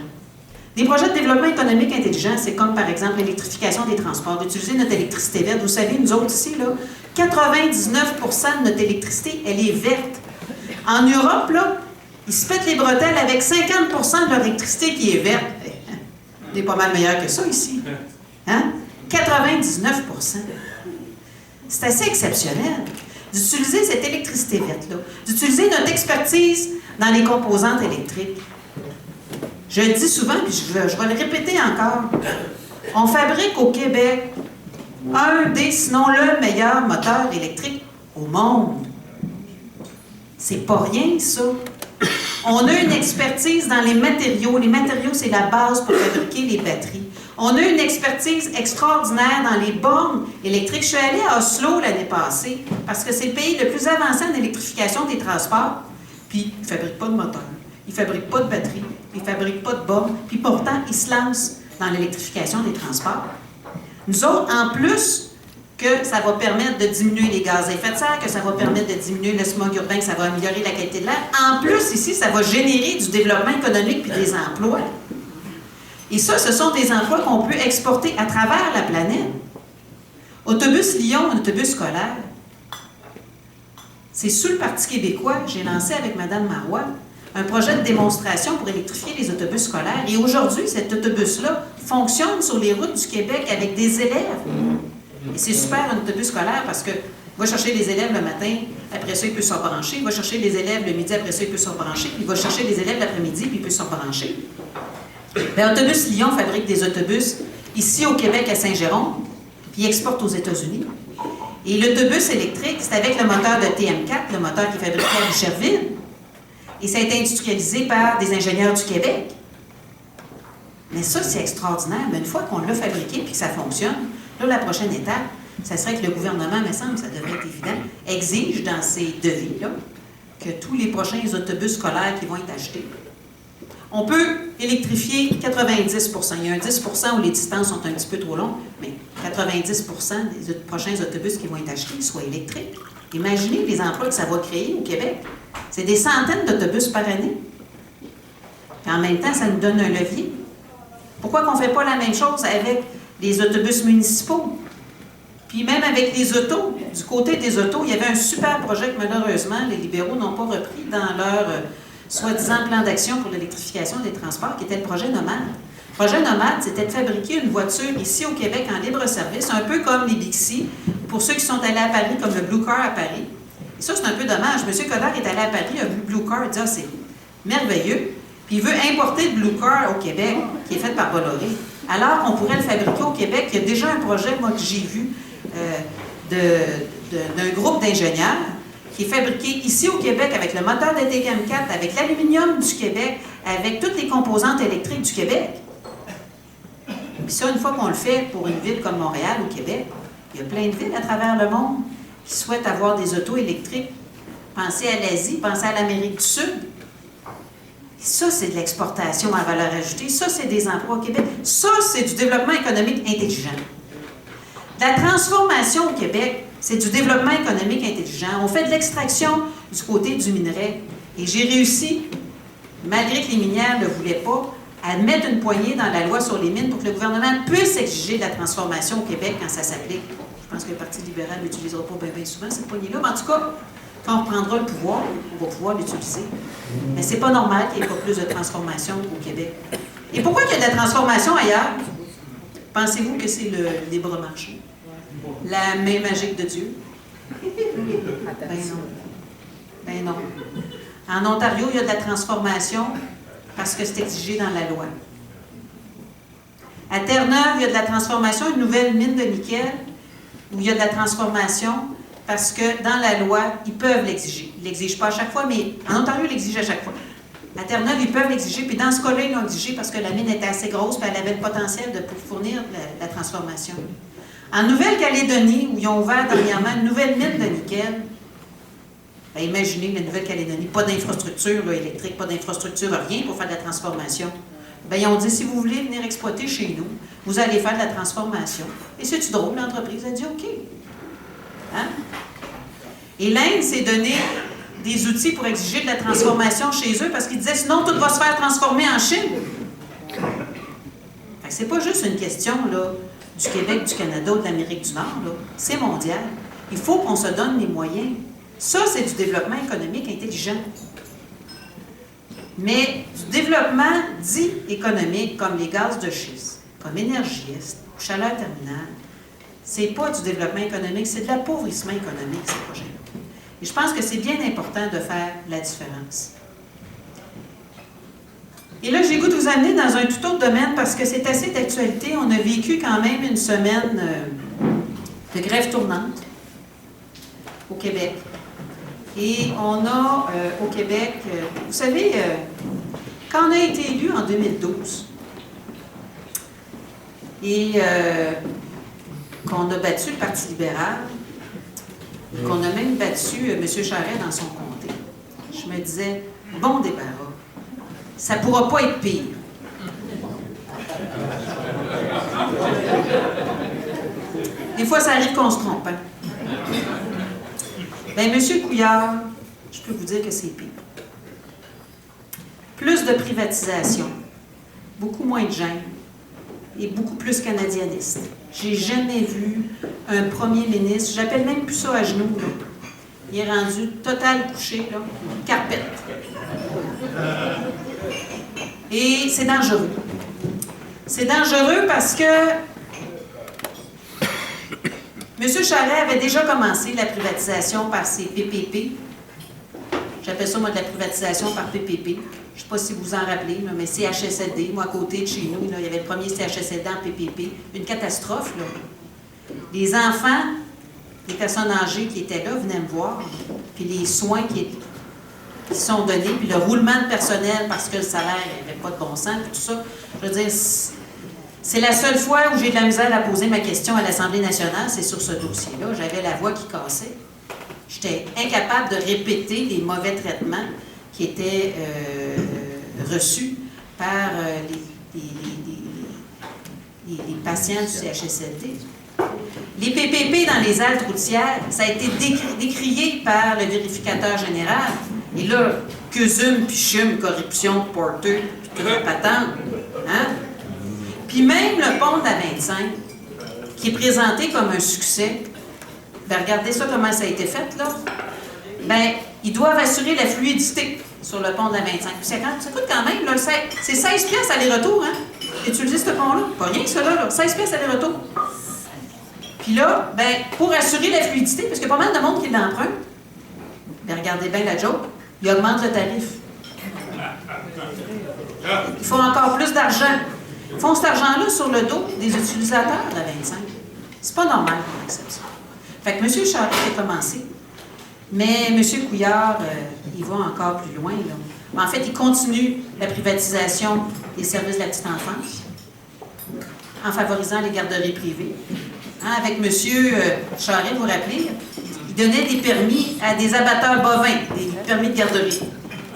Des projets de développement économique intelligent, c'est comme, par exemple, l'électrification des transports, d'utiliser notre électricité verte. Vous savez, nous autres ici, là, 99% de notre électricité, elle est verte. En Europe, là, ils se pètent les bretelles avec 50% de leur électricité qui est verte. On est pas mal meilleur que ça ici. Hein? 99%. C'est assez exceptionnel d'utiliser cette électricité verte-là, d'utiliser notre expertise dans les composantes électriques. Je le dis souvent, puis je vais le répéter encore. On fabrique au Québec un des, sinon le meilleur moteur électrique au monde. C'est pas rien, ça. On a une expertise dans les matériaux. Les matériaux, c'est la base pour fabriquer les batteries. On a une expertise extraordinaire dans les bornes électriques. Je suis allée à Oslo l'année passée, parce que c'est le pays le plus avancé en électrification des transports. Puis, ils ne fabriquent pas de moteur. Ils ne fabriquent pas de batterie. Ils ne fabriquent pas de bornes. Puis pourtant, ils se lancent dans l'électrification des transports. Nous autres, en plus que ça va permettre de diminuer les gaz à effet de serre, que ça va permettre de diminuer le smog urbain, que ça va améliorer la qualité de l'air. En plus, ici, ça va générer du développement économique puis des emplois. Et ça, ce sont des emplois qu'on peut exporter à travers la planète. Autobus Lyon, un autobus scolaire. C'est sous le Parti québécois, j'ai lancé avec Mme Marois un projet de démonstration pour électrifier les autobus scolaires. Et aujourd'hui, cet autobus-là fonctionne sur les routes du Québec avec des élèves. Et c'est super un autobus scolaire parce que il va chercher les élèves le matin, après ça, il peut se rebrancher. Il va chercher les élèves le midi, après ça, il peut se rebrancher. Puis il va chercher les élèves l'après-midi, puis il peut se rebrancher. Bien, Autobus Lyon fabrique des autobus ici au Québec à Saint-Jérôme, puis il exporte aux États-Unis. Et l'autobus électrique, c'est avec le moteur de TM4, le moteur qui est fabriqué à Boucherville. Et ça a été industrialisé par des ingénieurs du Québec. Mais ça, c'est extraordinaire. Mais une fois qu'on l'a fabriqué et que ça fonctionne, là, la prochaine étape, ça serait que le gouvernement, me semble, ça devrait être évident, exige dans ses devis, là, que tous les prochains autobus scolaires qui vont être achetés, on peut électrifier 90 %. Il y a un 10 % où les distances sont un petit peu trop longues, mais 90 % des prochains autobus qui vont être achetés soient électriques. Imaginez les emplois que ça va créer au Québec. C'est des centaines d'autobus par année. Et en même temps, ça nous donne un levier. Pourquoi qu'on ne fait pas la même chose avec les autobus municipaux? Puis même avec les autos, du côté des autos, il y avait un super projet que malheureusement, les libéraux n'ont pas repris dans leur soi-disant plan d'action pour l'électrification des transports, qui était le projet Nomade. Le projet Nomade, c'était de fabriquer une voiture ici au Québec en libre-service, un peu comme les Bixi, pour ceux qui sont allés à Paris, comme le Blue Car à Paris. Et ça, c'est un peu dommage. M. Coderre est allé à Paris, il a vu Blue Car, il dit « Ah, c'est merveilleux ». Puis il veut importer le Blue Car au Québec, qui est fait par Bolloré. Alors, on pourrait le fabriquer au Québec. Il y a déjà un projet, moi, que j'ai vu, d'un groupe d'ingénieurs qui est fabriqué ici au Québec avec le moteur de TCAM4, avec l'aluminium du Québec, avec toutes les composantes électriques du Québec. Puis ça, une fois qu'on le fait pour une ville comme Montréal, au Québec, il y a plein de villes à travers le monde qui souhaitent avoir des autos électriques. Pensez à l'Asie, pensez à l'Amérique du Sud. Ça, c'est de l'exportation à valeur ajoutée. Ça, c'est des emplois au Québec. Ça, c'est du développement économique intelligent. La transformation au Québec, c'est du développement économique intelligent. On fait de l'extraction du côté du minerai. Et j'ai réussi, malgré que les minières ne le voulaient pas, à mettre une poignée dans la loi sur les mines pour que le gouvernement puisse exiger de la transformation au Québec quand ça s'applique. Je pense que le Parti libéral n'utilisera pas bien souvent cette poignée-là, mais en tout cas, quand on reprendra le pouvoir, on va pouvoir l'utiliser. Mais c'est pas normal qu'il n'y ait pas plus de transformation au Québec. Et pourquoi il y a de la transformation ailleurs? Pensez-vous que c'est le libre marché? La main magique de Dieu? Ben non. Ben non. En Ontario, il y a de la transformation parce que c'est exigé dans la loi. À Terre-Neuve, il y a de la transformation, une nouvelle mine de nickel, où il y a de la transformation parce que dans la loi, ils peuvent l'exiger. Ils ne l'exigent pas à chaque fois, mais en Ontario, ils l'exigent à chaque fois. À Terre-Neuve, ils peuvent l'exiger, puis dans ce cas-là, ils l'ont exigé parce que la mine était assez grosse, puis elle avait le potentiel de fournir la transformation. En Nouvelle-Calédonie, où ils ont ouvert dernièrement une nouvelle mine de nickel, bien, imaginez la Nouvelle-Calédonie, pas d'infrastructure électrique, pas d'infrastructure, rien pour faire de la transformation. Bien, ils ont dit, si vous voulez venir exploiter chez nous, vous allez faire de la transformation. Et c'est-tu drôle, l'entreprise a dit OK. Hein? Et l'Inde s'est donné des outils pour exiger de la transformation chez eux parce qu'ils disaient, sinon, tout va se faire transformer en Chine. Fait que c'est pas juste une question là, du Québec, du Canada ou de l'Amérique du Nord. C'est mondial. Il faut qu'on se donne les moyens. Ça, c'est du développement économique intelligent. Mais du développement dit économique, comme les gaz de schiste, comme Énergie Est, ou Chaleur Terminale, c'est pas du développement économique, c'est de l'appauvrissement économique, ces projets-là. Et je pense que c'est bien important de faire la différence. Et là, j'ai le goût de vous amener dans un tout autre domaine parce que c'est assez d'actualité. On a vécu quand même une semaine de grève tournante au Québec. Et on a au Québec, vous savez, quand on a été élu en 2012 et qu'on a battu le Parti libéral, qu'on a même battu M. Charest dans son comté, je me disais, bon débarras, ça ne pourra pas être pire. Des fois, ça arrive qu'on se trompe. Hein? Bien, M. Couillard, je peux vous dire que c'est pire. Plus de privatisation, beaucoup moins de gêne et beaucoup plus canadianiste. J'ai jamais vu un premier ministre, j'appelle même plus ça à genoux, là. Il est rendu total couché, là, carpette. Et c'est dangereux. C'est dangereux parce que M. Charest avait déjà commencé la privatisation par ses PPP. J'appelle ça, moi, de la privatisation par PPP. Je ne sais pas si vous vous en rappelez, là, mais CHSLD, moi, à côté de chez nous, là, il y avait le premier CHSLD en PPP. Une catastrophe, là. Les enfants, les personnes âgées qui étaient là venaient me voir, puis les soins qui sont donnés, puis le roulement de personnel parce que le salaire n'avait pas de bon sens, puis tout ça. Je veux dire, c'est la seule fois où j'ai de la misère à poser ma question à l'Assemblée nationale, c'est sur ce dossier-là. J'avais la voix qui cassait. j'étais incapable de répéter les mauvais traitements qui étaient reçus par les patients du CHSLD. Les PPP dans les haltes routières, ça a été décrié par le vérificateur général. Et là, que zoom, puis chum, corruption, porteur, puis toute la patente. Hein? Puis même le pont de la 25, qui est présenté comme un succès, bien, regardez ça, comment ça a été fait, là. Bien, ils doivent assurer la fluidité sur le pont de la 25. Puis ça coûte quand même, là, c'est 16 piastres aller-retour, hein, utiliser ce pont-là. Pas rien, cela, là, 16 piastres aller-retour. Puis là, bien, pour assurer la fluidité, parce qu'il y a pas mal de monde qui l'emprunte, bien, regardez bien la joke, ils augmentent le tarif. Ils font encore plus d'argent. Ils font cet argent-là sur le dos des utilisateurs de la 25. C'est pas normal qu'on accepte ça. Fait que M. Charest a commencé, mais M. Couillard, il va encore plus loin, là. En fait, il continue la privatisation des services de la petite enfance en favorisant les garderies privées. Hein, avec M. Charest, vous vous rappelez, il donnait des permis à des abatteurs bovins, des permis de garderie.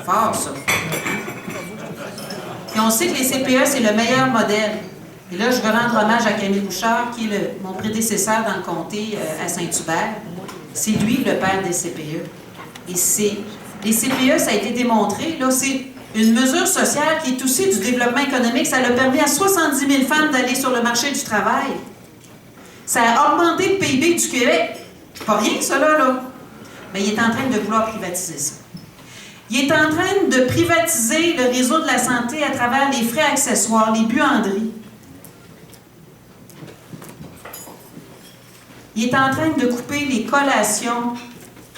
Fort, ça. Puis on sait que les CPE, c'est le meilleur modèle. Et là, je veux rendre hommage à Camille Bouchard, qui est mon prédécesseur dans le comté à Saint-Hubert. C'est lui le père des CPE. Et les CPE, ça a été démontré, là, c'est une mesure sociale qui est aussi du développement économique. Ça a permis à 70 000 femmes d'aller sur le marché du travail. Ça a augmenté le PIB du Québec. C'est pas rien, ça, là. Mais il est en train de vouloir privatiser ça. Il est en train de privatiser le réseau de la santé à travers les frais accessoires, les buanderies. Il est en train de couper les collations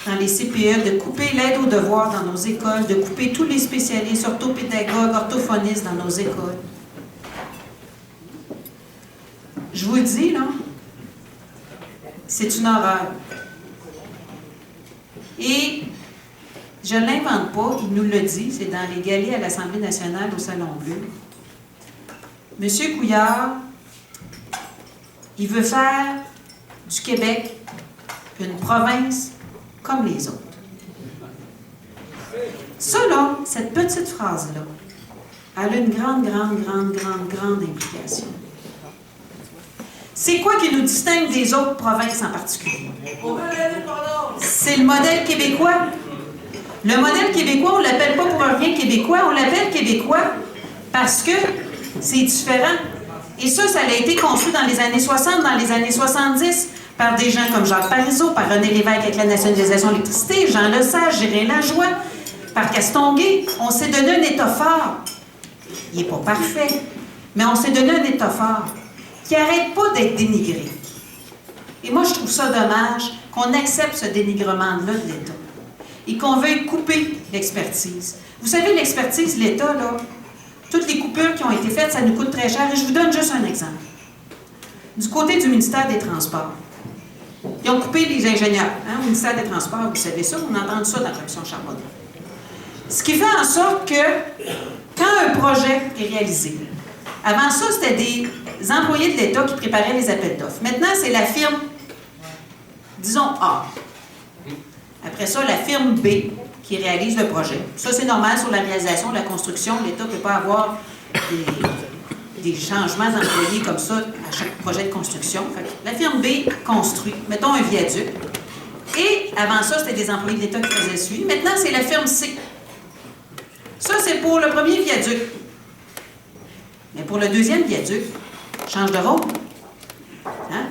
dans les CPE, de couper l'aide aux devoirs dans nos écoles, de couper tous les spécialistes, orthopédagogues, orthophonistes dans nos écoles. Je vous le dis, là, c'est une horreur. Et je ne l'invente pas, il nous le dit, c'est dans les galets à l'Assemblée nationale au Salon Bleu. M. Couillard, il veut faire du Québec une province comme les autres. Ça, là, cette petite phrase-là, elle a une grande implication. C'est quoi qui nous distingue des autres provinces en particulier? C'est le modèle québécois. Le modèle québécois, on ne l'appelle pas pour un rien québécois, on l'appelle québécois parce que c'est différent. Et ça a été construit dans les années 60, dans les années 70, par des gens comme Jacques Parizeau, par René Lévesque avec la nationalisation de l'électricité, Jean Lesage, Gérin Lajoie, par Castonguay. On s'est donné un État fort. Il n'est pas parfait, mais on s'est donné un État fort qui n'arrête pas d'être dénigré. Et moi, je trouve ça dommage qu'on accepte ce dénigrement-là de l'État et qu'on veuille couper l'expertise. Vous savez, l'expertise, l'État, là, toutes les coupures qui ont été faites, ça nous coûte très cher. Et je vous donne juste un exemple. Du côté du ministère des Transports, ils ont coupé les ingénieurs. Hein, au ministère des Transports, vous savez ça, on entend ça dans la commission Charbonneau. Ce qui fait en sorte que, quand un projet est réalisé, avant ça, c'était des employés de l'État qui préparaient les appels d'offres. Maintenant, c'est la firme, disons A. Après ça, la firme B qui réalise le projet. Ça, c'est normal sur la réalisation de la construction. L'État ne peut pas avoir des changements d'employés comme ça à chaque projet de construction. Fait que la firme B construit, mettons un viaduc. Et avant ça, c'était des employés de l'État qui faisaient le suivi. Maintenant, c'est la firme C. Ça, c'est pour le premier viaduc. Mais pour le deuxième viaduc, change de rôle. Hein?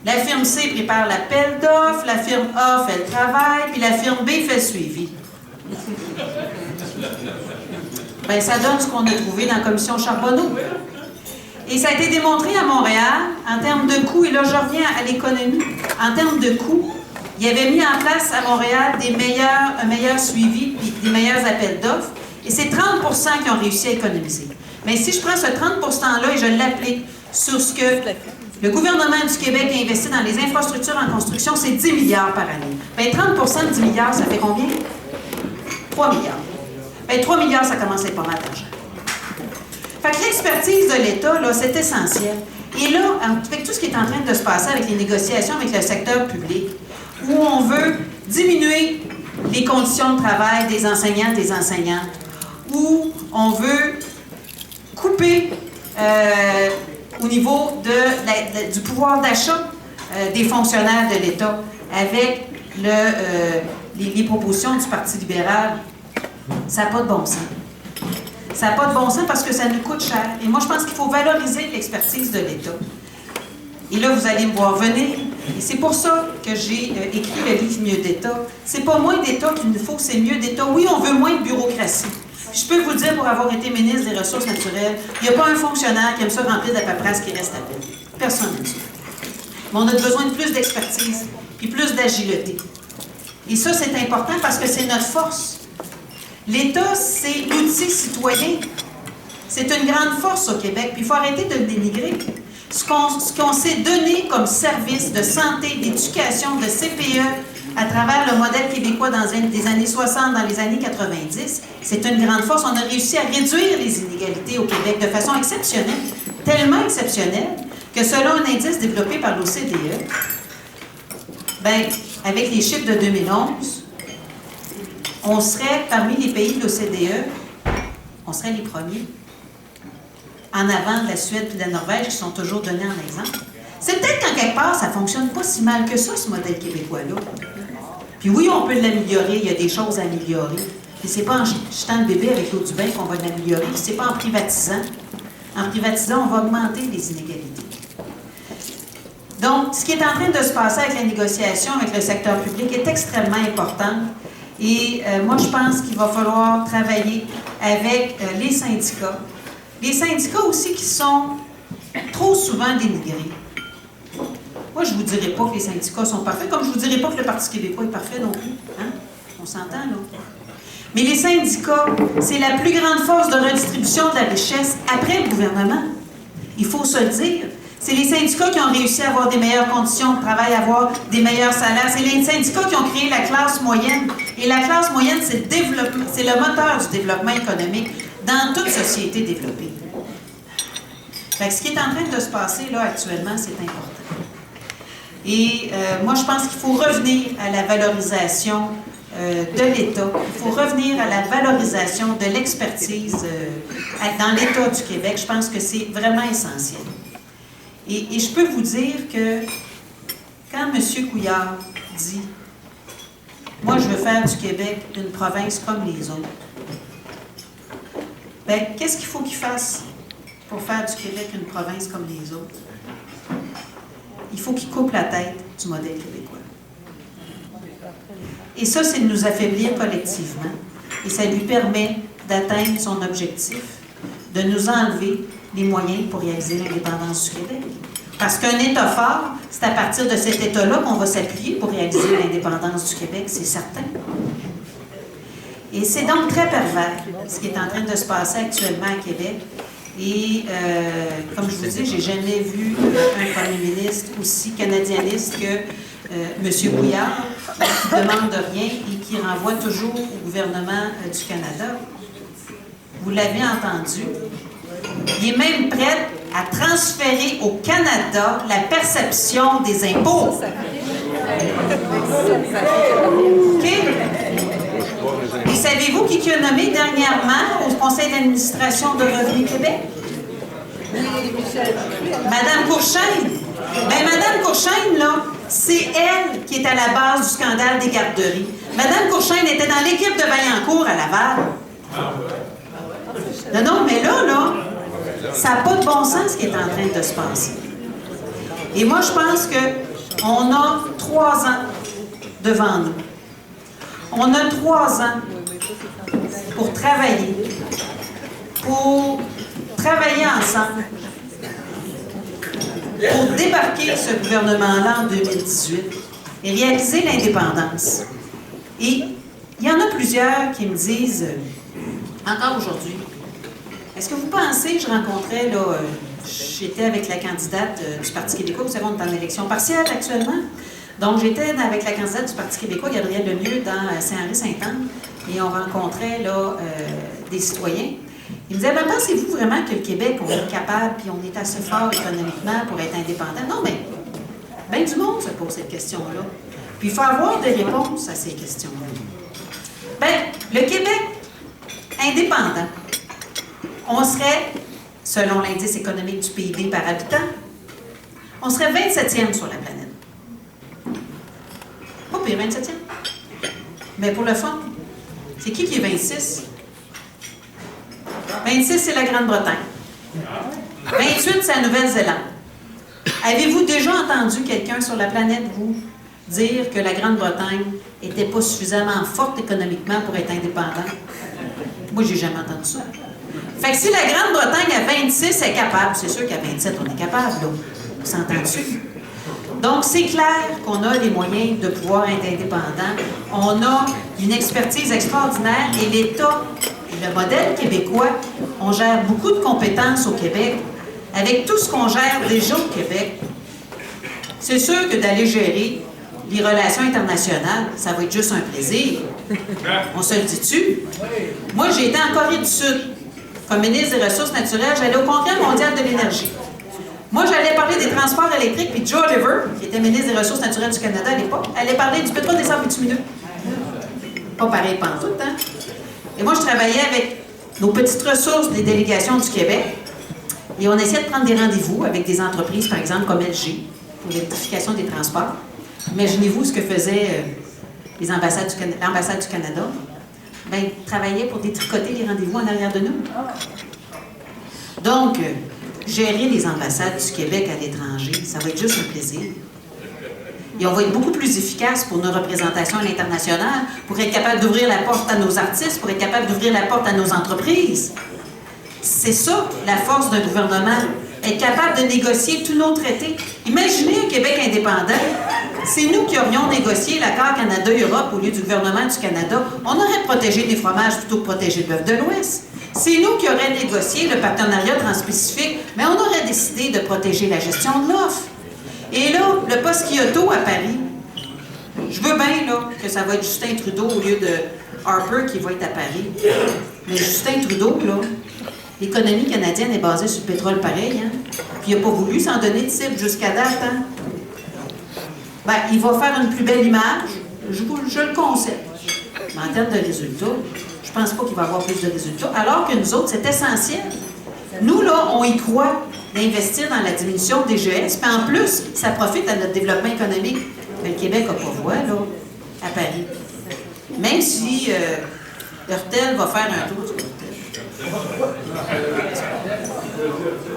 La firme C prépare l'appel d'offres, la firme A fait le travail, puis la firme B fait le suivi. Bien, ça donne ce qu'on a trouvé dans la commission Charbonneau. Et ça a été démontré à Montréal, en termes de coûts, et là, je reviens à l'économie. En termes de coûts, il avait mis en place à Montréal un meilleur suivi puis des meilleurs appels d'offres, et c'est 30 % qui ont réussi à économiser. Mais si je prends ce 30 % là et je l'applique sur ce que le gouvernement du Québec a investi dans les infrastructures en construction, c'est 10 milliards par année. Bien, 30 % de 10 milliards, ça fait combien? 3 milliards. Bien, 3 milliards, ça commence à être pas mal d'argent. Fait que l'expertise de l'État, là, c'est essentiel. Et là, avec tout ce qui est en train de se passer avec les négociations avec le secteur public, où on veut diminuer les conditions de travail des enseignants, des enseignantes, où on veut couper au niveau du pouvoir d'achat des fonctionnaires de l'État avec les propositions du Parti libéral, ça n'a pas de bon sens. Ça n'a pas de bon sens parce que ça nous coûte cher. Et moi, je pense qu'il faut valoriser l'expertise de l'État. Et là, vous allez me voir venir. Et c'est pour ça que j'ai écrit le livre Mieux d'État. C'est pas moins d'État qu'il nous faut, c'est mieux d'État. Oui, on veut moins de bureaucratie. Je peux vous le dire, pour avoir été ministre des Ressources naturelles, il n'y a pas un fonctionnaire qui aime ça remplir de la paperasse qui reste à peine. Personne ne dit. Mais on a besoin de plus d'expertise, puis plus d'agilité. Et ça, c'est important parce que c'est notre force. L'État, c'est l'outil citoyen. C'est une grande force au Québec, puis il faut arrêter de le dénigrer. Ce qu'on s'est donné comme service de santé, d'éducation, de CPE, à travers le modèle québécois dans les années 60, dans les années 90, c'est une grande force. On a réussi à réduire les inégalités au Québec de façon exceptionnelle, tellement exceptionnelle, que selon un indice développé par l'OCDE, avec les chiffres de 2011, on serait, parmi les pays de l'OCDE, on serait les premiers, en avant de la Suède et de la Norvège, qui sont toujours donnés en exemple. C'est peut-être qu'en quelque part, ça ne fonctionne pas si mal que ça, ce modèle québécois-là. Puis oui, on peut l'améliorer, il y a des choses à améliorer. Mais c'est pas en jetant le bébé avec l'eau du bain qu'on va l'améliorer, puis c'est pas en privatisant. En privatisant, on va augmenter les inégalités. Donc, ce qui est en train de se passer avec la négociation avec le secteur public est extrêmement important. Et moi, je pense qu'il va falloir travailler avec les syndicats. Les syndicats aussi qui sont trop souvent dénigrés. Moi, je ne vous dirai pas que les syndicats sont parfaits, comme je ne vous dirai pas que le Parti québécois est parfait non plus. Hein? On s'entend, là? Mais les syndicats, c'est la plus grande force de redistribution de la richesse après le gouvernement. Il faut se le dire. C'est les syndicats qui ont réussi à avoir des meilleures conditions de travail, à avoir des meilleurs salaires. C'est les syndicats qui ont créé la classe moyenne. Et la classe moyenne, c'est le moteur du développement économique dans toute société développée. Fait que ce qui est en train de se passer là actuellement, c'est important. Et moi, je pense qu'il faut revenir à la valorisation de l'État. Il faut revenir à la valorisation de l'expertise dans l'État du Québec. Je pense que c'est vraiment essentiel. Et je peux vous dire que quand M. Couillard dit « Moi, je veux faire du Québec une province comme les autres », bien, qu'est-ce qu'il faut qu'il fasse pour faire du Québec une province comme les autres? Il faut qu'il coupe la tête du modèle québécois. Et ça, c'est de nous affaiblir collectivement. Et ça lui permet d'atteindre son objectif, de nous enlever les moyens pour réaliser l'indépendance du Québec. Parce qu'un État fort, c'est à partir de cet État-là qu'on va s'appuyer pour réaliser l'indépendance du Québec, c'est certain. Et c'est donc très pervers ce qui est en train de se passer actuellement à Québec. Et comme je vous dis, j'ai jamais vu un premier ministre aussi canadianiste que M. Couillard, qui ne demande rien et qui renvoie toujours au gouvernement du Canada. Vous l'avez entendu. Il est même prêt à transférer au Canada la perception des impôts. OK? Et savez-vous qui a nommé dernièrement au Conseil d'administration de Revenu Québec? Madame Courchaine. Bien, Madame Courchaine, là, c'est elle qui est à la base du scandale des garderies. Madame Courchaine était dans l'équipe de Vaillancourt à Laval. Non, mais là, ça n'a pas de bon sens ce qui est en train de se passer. Et moi, je pense qu'on a 3 ans devant nous. On a 3 ans pour travailler ensemble, pour débarquer ce gouvernement-là en 2018 et réaliser l'indépendance. Et il y en a plusieurs qui me disent, encore aujourd'hui, est-ce que vous pensez, je rencontrais, là, j'étais avec la candidate du Parti québécois, vous savez, on est en élection partielle actuellement, donc j'étais avec la candidate du Parti québécois, Gabrielle Lemieux, dans Saint-Henri-Sainte-Anne, et on rencontrait là, des citoyens. Ils me disaient, ben, pensez-vous vraiment que le Québec, on est capable, puis on est assez fort économiquement pour être indépendant? Non, mais Bien du monde se pose cette question-là. Puis il faut avoir des réponses à ces questions-là. Bien, le Québec indépendant, on serait, selon l'indice économique du PIB par habitant, on serait 27e sur la planète. Pas pire, 27e. Mais pour le fun, c'est qui est 26? 26, c'est la Grande-Bretagne. 28, c'est la Nouvelle-Zélande. Avez-vous déjà entendu quelqu'un sur la planète, vous, dire que la Grande-Bretagne n'était pas suffisamment forte économiquement pour être indépendante? Moi, j'ai jamais entendu ça. Fait que si la Grande-Bretagne à 26 est capable, c'est sûr qu'à 27, on est capable, là. On s'entend dessus. Donc, c'est clair qu'on a les moyens de pouvoir être indépendant. On a une expertise extraordinaire et l'État, le modèle québécois, on gère beaucoup de compétences au Québec. Avec tout ce qu'on gère déjà au Québec, c'est sûr que d'aller gérer les relations internationales, ça va être juste un plaisir. On se le dit-tu? Moi, j'ai été en Corée du Sud. Comme ministre des Ressources naturelles, j'allais au Congrès mondial de l'énergie. Moi, j'allais parler des transports électriques, puis Joe Oliver, qui était ministre des Ressources naturelles du Canada à l'époque, allait parler du pétrole des sables bitumineux. Pas pareil pantoute, hein? Et moi, je travaillais avec nos petites ressources des délégations du Québec, et on essayait de prendre des rendez-vous avec des entreprises, par exemple, comme LG, pour l'électrification des transports. Imaginez-vous ce que faisait l'ambassade du Canada. Bien, travaillait pour détricoter les rendez-vous en arrière de nous. Donc, gérer les ambassades du Québec à l'étranger, ça va être juste un plaisir. Et on va être beaucoup plus efficace pour nos représentations à l'international, pour être capable d'ouvrir la porte à nos artistes, pour être capable d'ouvrir la porte à nos entreprises. C'est ça, la force d'un gouvernement, être capable de négocier tous nos traités. Imaginez un Québec indépendant. C'est nous qui aurions négocié l'accord Canada-Europe au lieu du gouvernement du Canada. On aurait protégé des fromages plutôt que protégé le bœuf de l'Ouest. C'est nous qui aurions négocié le partenariat transpacifique, mais on aurait décidé de protéger la gestion de l'offre. Et là, le poste Kyoto à Paris, je veux bien là, que ça va être Justin Trudeau au lieu de Harper qui va être à Paris. Mais Justin Trudeau, là, l'économie canadienne est basée sur le pétrole pareil, hein? Puis il n'a pas voulu s'en donner de cible jusqu'à date, hein? Ben, il va faire une plus belle image, je le concède. Mais en termes de résultats, je ne pense pas qu'il va avoir plus de résultats, alors que nous autres, c'est essentiel. Nous, là, on y croit d'investir dans la diminution des GS, puis en plus, ça profite à notre développement économique. Mais le Québec n'a pas voix, là, à Paris. Même si Heurtel va faire un tour.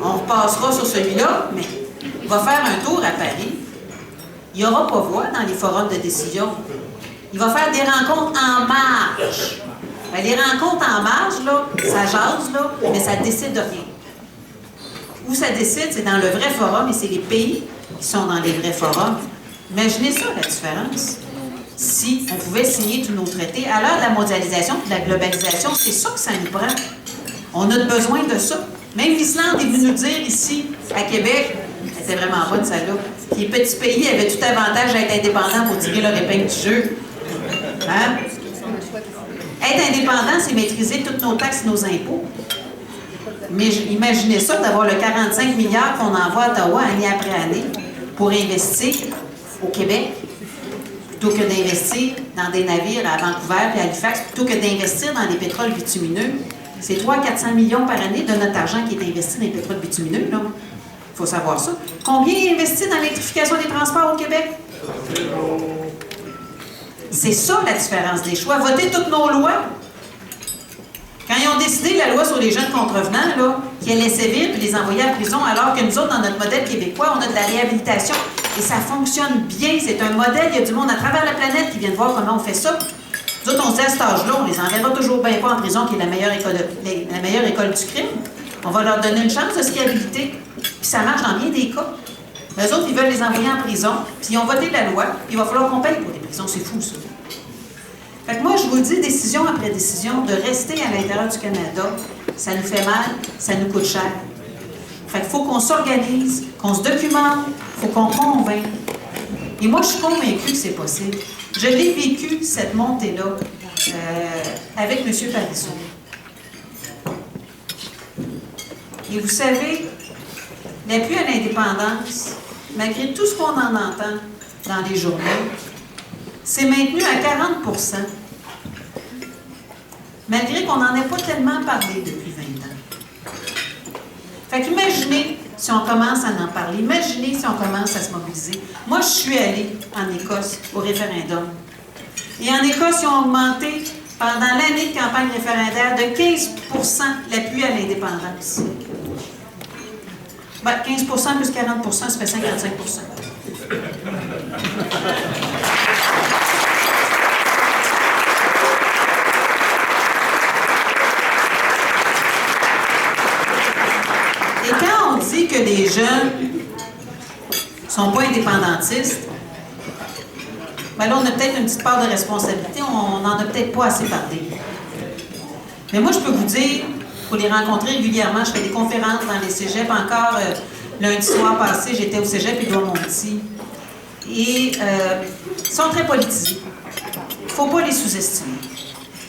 On repassera sur celui-là, mais il va faire un tour à Paris. Il n'y aura pas voix dans les forums de décision. Il va faire des rencontres en marge. Ben, les rencontres en marge, là, ça jase, là, mais ça ne décide de rien. Où ça décide, c'est dans le vrai forum, et c'est les pays qui sont dans les vrais forums. Imaginez ça, la différence. Si on pouvait signer tous nos traités, à l'heure de la mondialisation et de la globalisation, c'est ça que ça nous prend. On a besoin de ça. Même l'Islande est venue nous dire ici, à Québec, c'était vraiment bonne celle-là, que les petits pays avaient tout avantage à être indépendants pour tirer leur épingle du jeu. Hein? Être indépendant, c'est maîtriser toutes nos taxes et nos impôts. Mais imaginez ça, d'avoir le 45 milliards qu'on envoie à Ottawa année après année pour investir au Québec, plutôt que d'investir dans des navires à Vancouver et à Halifax, plutôt que d'investir dans les pétroles bitumineux. C'est 300-400 millions par année de notre argent qui est investi dans les pétroles bitumineux, là. Il faut savoir ça. Combien est investi dans l'électrification des transports au Québec? C'est ça la différence des choix. Voter toutes nos lois. Quand ils ont décidé la loi sur les jeunes contrevenants, là, qui allaient sévir puis les envoyer en prison, alors que nous autres, dans notre modèle québécois, on a de la réhabilitation et ça fonctionne bien. C'est un modèle, il y a du monde à travers la planète qui vient de voir comment on fait ça. Nous autres, on se dit à cet âge-là, on les enverra toujours bien pas en prison, qui est la meilleure école du crime. On va leur donner une chance de sciabilité. Puis ça marche dans bien des cas. Eux autres, ils veulent les envoyer en prison, puis ils ont voté la loi, puis il va falloir qu'on paye pour les prisons. C'est fou, ça. Fait que moi, je vous dis, décision après décision, de rester à l'intérieur du Canada, ça nous fait mal, ça nous coûte cher. Fait qu'il faut qu'on s'organise, qu'on se documente, il faut qu'on convainque. Et moi, je suis convaincue que c'est possible. Je l'ai vécu, cette montée-là, avec M. Parizeau. Et vous savez, l'appui à l'indépendance, malgré tout ce qu'on en entend dans les journaux, s'est maintenu à 40%, malgré qu'on n'en ait pas tellement parlé depuis 20 ans. Fait qu'imaginez si on commence à en parler, imaginez si on commence à se mobiliser. Moi, je suis allée en Écosse au référendum. Et en Écosse, ils ont augmenté, pendant l'année de campagne référendaire, de 15% l'appui à l'indépendance. Ben, 15% plus 40%, ça fait 55%. Et quand on dit que les jeunes ne sont pas indépendantistes, ben là, on a peut-être une petite part de responsabilité, on n'en a peut-être pas assez parlé. Mais moi, je peux vous dire, pour les rencontrer régulièrement, je fais des conférences dans les cégeps. Encore lundi soir passé, j'étais au cégep Édouard-Montpetit. Et ils sont très politisés. Il ne faut pas les sous-estimer.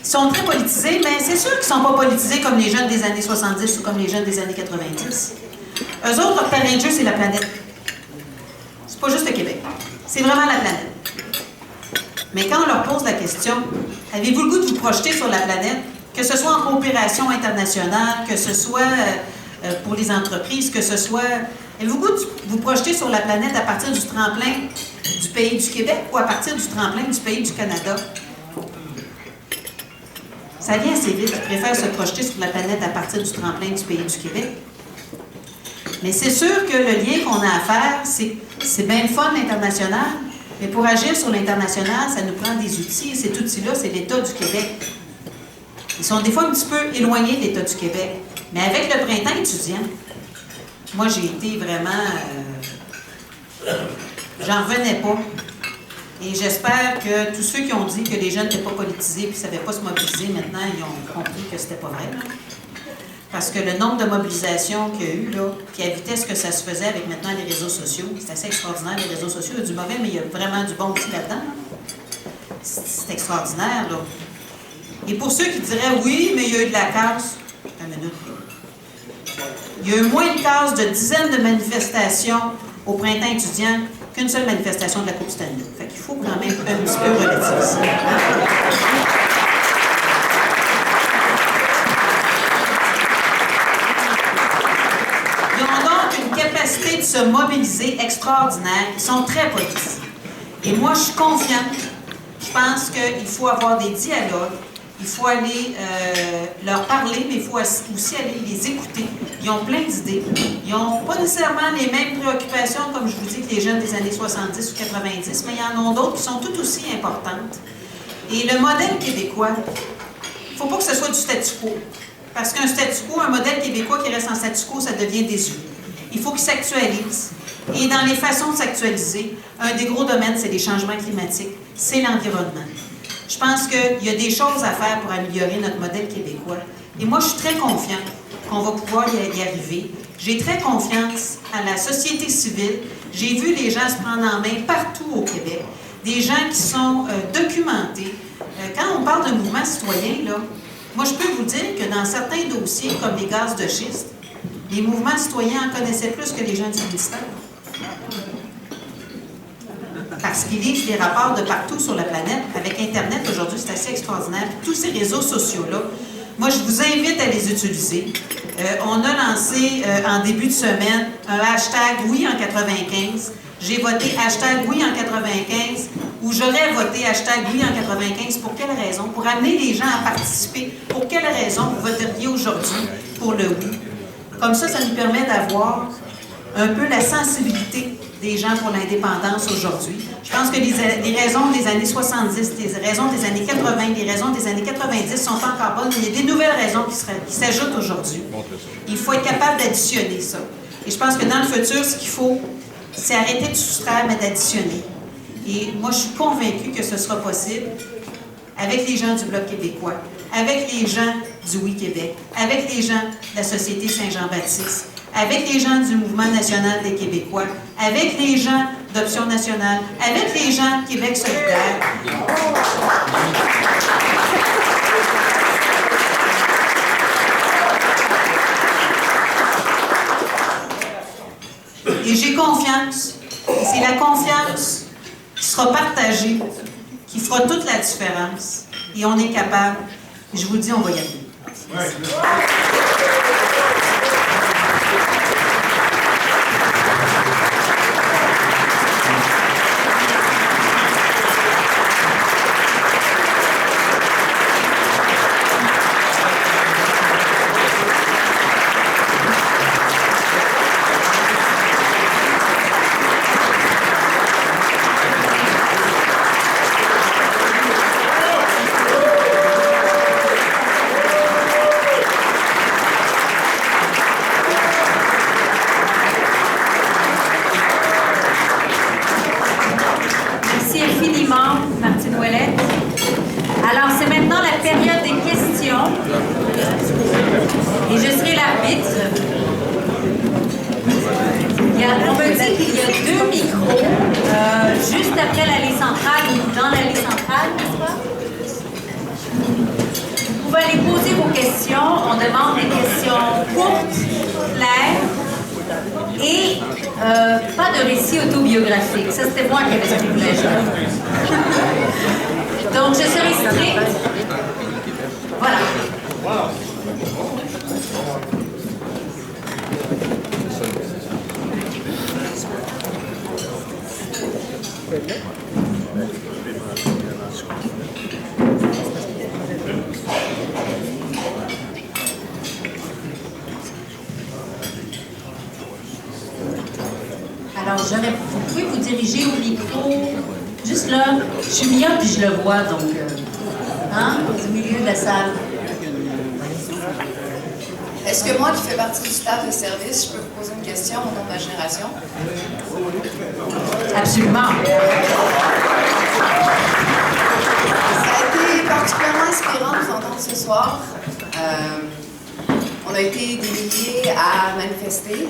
Ils sont très politisés, mais c'est sûr qu'ils ne sont pas politisés comme les jeunes des années 70 ou comme les jeunes des années 90. Eux autres, leur terrain de jeu, c'est la planète. C'est pas juste le Québec. C'est vraiment la planète. Mais quand on leur pose la question, avez-vous le goût de vous projeter sur la planète, que ce soit en coopération internationale, que ce soit pour les entreprises, que ce soit... Avez-vous le goût de vous projeter sur la planète à partir du tremplin du pays du Québec ou à partir du tremplin du pays du Canada? Ça vient assez vite. Ils préfèrent se projeter sur la planète à partir du tremplin du pays du Québec. Mais c'est sûr que le lien qu'on a à faire, c'est bien le fun, l'international, mais pour agir sur l'international, ça nous prend des outils. Et cet outil-là, c'est l'État du Québec. Ils sont des fois un petit peu éloignés de l'État du Québec. Mais avec le printemps étudiant, moi, j'ai été vraiment... j'en revenais pas. Et j'espère que tous ceux qui ont dit que les jeunes n'étaient pas politisés et ne savaient pas se mobiliser, maintenant, ils ont compris que c'était pas vrai. Parce que le nombre de mobilisations qu'il y a eu, là, puis à vitesse que ça se faisait avec maintenant les réseaux sociaux, c'est assez extraordinaire, les réseaux sociaux. Il y a du mauvais, mais il y a vraiment du bon aussi là-dedans. C'est extraordinaire, là. Et pour ceux qui diraient, oui, mais il y a eu de la casse, une minute, là. Il y a eu moins de casse de dizaines de manifestations au printemps étudiant qu'une seule manifestation de la Coupe Stanley. Fait qu'il faut quand même un petit peu relativiser. Ils ont donc une capacité de se mobiliser extraordinaire. Ils sont très politisés. Et moi, je suis confiante. Je pense qu'il faut avoir des dialogues. Il faut aller leur parler, mais il faut aussi aller les écouter. Ils ont plein d'idées. Ils n'ont pas nécessairement les mêmes préoccupations, comme je vous dis, que les jeunes des années 70 ou 90, mais il y en a d'autres qui sont tout aussi importantes. Et le modèle québécois, il ne faut pas que ce soit du statu quo. Parce qu'un statu quo, un modèle québécois qui reste en statu quo, ça devient désuet. Il faut qu'il s'actualise. Et dans les façons de s'actualiser, un des gros domaines, c'est les changements climatiques, c'est l'environnement. Je pense qu'il y a des choses à faire pour améliorer notre modèle québécois. Et moi, je suis très confiante qu'on va pouvoir y arriver. J'ai très confiance à la société civile. J'ai vu les gens se prendre en main partout au Québec. Des gens qui sont documentés. Quand on parle de mouvement citoyen, là, moi, je peux vous dire que dans certains dossiers, comme les gaz de schiste, les mouvements citoyens en connaissaient plus que les gens du ministère. Parce qu'ils lisent des rapports de partout sur la planète. Avec Internet, aujourd'hui, c'est assez extraordinaire. Tous ces réseaux sociaux-là, moi, je vous invite à les utiliser. On a lancé en début de semaine un hashtag oui en 95. J'ai voté hashtag oui en 95 ou j'aurais voté hashtag oui en 95. Pour quelle raison? Pour amener les gens à participer. Pour quelle raison vous voteriez aujourd'hui pour le oui? Comme ça nous permet d'avoir un peu la sensibilité des gens pour l'indépendance aujourd'hui. Je pense que les raisons des années 70, les raisons des années 80, les raisons des années 90 sont encore bonnes, mais il y a des nouvelles raisons qui s'ajoutent aujourd'hui. Il faut être capable d'additionner ça. Et je pense que dans le futur, ce qu'il faut, c'est arrêter de soustraire, mais d'additionner. Et moi, je suis convaincue que ce sera possible avec les gens du Bloc québécois, avec les gens du Oui Québec, avec les gens de la Société Saint-Jean-Baptiste, avec les gens du Mouvement national des Québécois, avec les gens d'Option nationale, avec les gens de Québec solidaire. Et j'ai confiance c'est la confiance qui sera partagée, qui fera toute la différence. Et on est capable. Je vous dis, on va y aller. Ouais. Merci infiniment, Martine Ouellette. Alors, c'est maintenant la période des questions. Et je serai l'arbitre. On me dit qu'il y a 2 micros juste après l'allée centrale ou dans l'allée centrale, n'est-ce pas? Vous pouvez aller poser vos questions. On demande des questions courtes, claires et pas de récit autobiographique. Ça, c'était moi qui avais ce privilège-là. Donc, je serai stricte. Voilà. Alors, vous pouvez vous diriger au micro, juste là. Je suis myope puis je le vois, donc, au milieu de la salle. Est-ce que moi, qui fais partie du staff de service, je peux vous poser une question au nom de ma génération? Absolument. Ça a été particulièrement inspirant de vous entendre ce soir. On a été des milliers à manifester,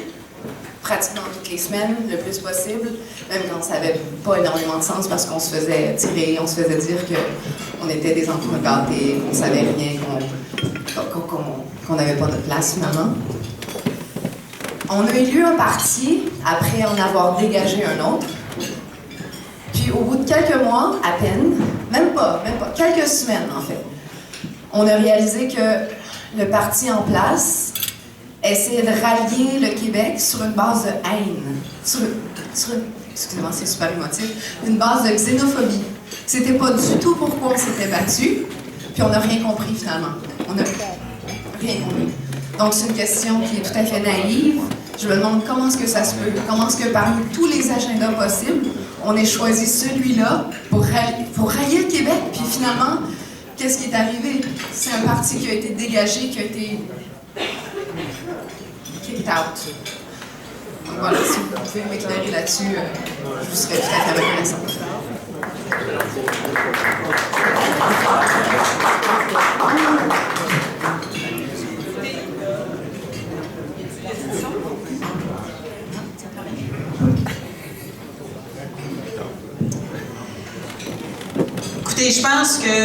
pratiquement toutes les semaines, le plus possible, même quand ça n'avait pas énormément de sens parce qu'on se faisait tirer, on se faisait dire qu'on était des enfants gâtés, qu'on savait rien, qu'on n'avait pas de place finalement. On a élu un parti après en avoir dégagé un autre. Puis au bout de quelques mois, à peine, même pas, quelques semaines en fait, on a réalisé que le parti en place essayait de rallier le Québec sur une base de haine, excusez-moi, c'est super émotif, une base de xénophobie. C'était pas du tout pourquoi on s'était battu, puis on n'a rien compris finalement. On n'a rien compris. Donc c'est une question qui est tout à fait naïve. Je me demande comment est-ce que ça se peut, comment est-ce que parmi tous les agendas possibles, on ait choisi celui-là pour rallier le Québec, puis finalement, qu'est-ce qui est arrivé? C'est un parti qui a été dégagé, qui a été kicked out. Donc voilà, si vous pouvez m'éclairer là-dessus, je vous serais tout à fait reconnaissante. Écoutez, je pense que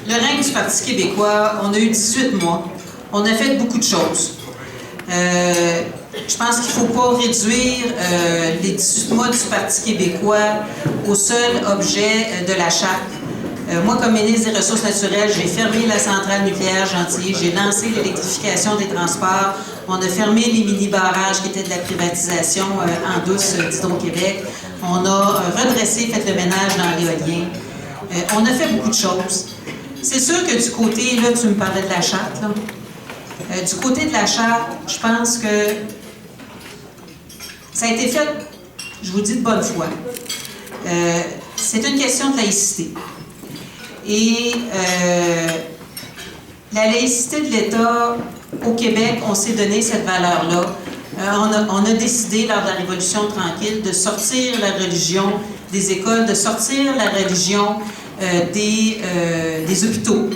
le règne du Parti québécois, on a eu 18 mois. On a fait beaucoup de choses. Je pense qu'il ne faut pas réduire les 18 mois du Parti québécois au seul objet de la charte. Moi, comme ministre des Ressources naturelles, j'ai fermé la centrale nucléaire Gentilly, j'ai lancé l'électrification des transports, on a fermé les mini-barrages qui étaient de la privatisation en douce d'Hydro-Québec, on a redressé, fait le ménage dans l'éolien. On a fait beaucoup de choses. C'est sûr que du côté, là, tu me parlais de la charte, là. Du côté de la charte, je pense que ça a été fait, je vous dis de bonne foi. C'est une question de laïcité. Et la laïcité de l'État au Québec, on s'est donné cette valeur-là. On a décidé, lors de la Révolution tranquille, de sortir la religion des écoles, de sortir la religion des hôpitaux.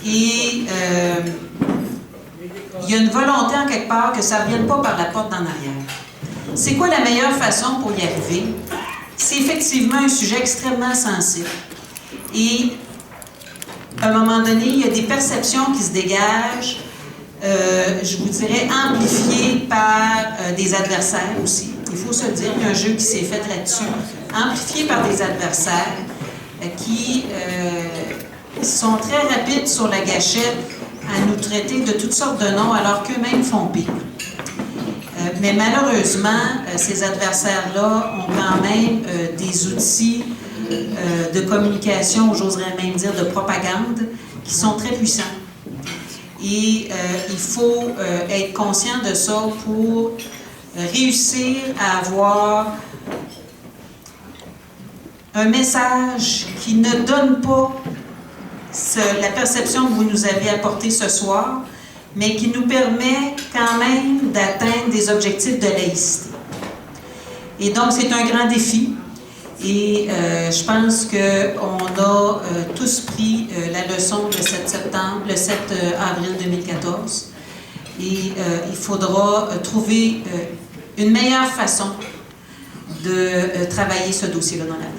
Et il y a une volonté en quelque part que ça ne revienne pas par la porte d'en arrière. C'est quoi la meilleure façon pour y arriver? C'est effectivement un sujet extrêmement sensible. Et à un moment donné, il y a des perceptions qui se dégagent, je vous dirais, amplifiées par des adversaires aussi. il faut se le dire, il y a un jeu qui s'est fait là-dessus, amplifié par des adversaires qui sont très rapides sur la gâchette à nous traiter de toutes sortes de noms alors qu'eux-mêmes font pire. Mais malheureusement, ces adversaires-là ont quand même des outils de communication, j'oserais même dire de propagande, qui sont très puissants. Et il faut être conscient de ça pour réussir à avoir un message qui ne donne pas la perception que vous nous avez apportée ce soir, mais qui nous permet quand même d'atteindre des objectifs de laïcité. Et donc, c'est un grand défi. Et je pense qu'on a tous pris la leçon le 7 avril 2014. Et il faudra trouver une meilleure façon de travailler ce dossier-là dans l'avenir.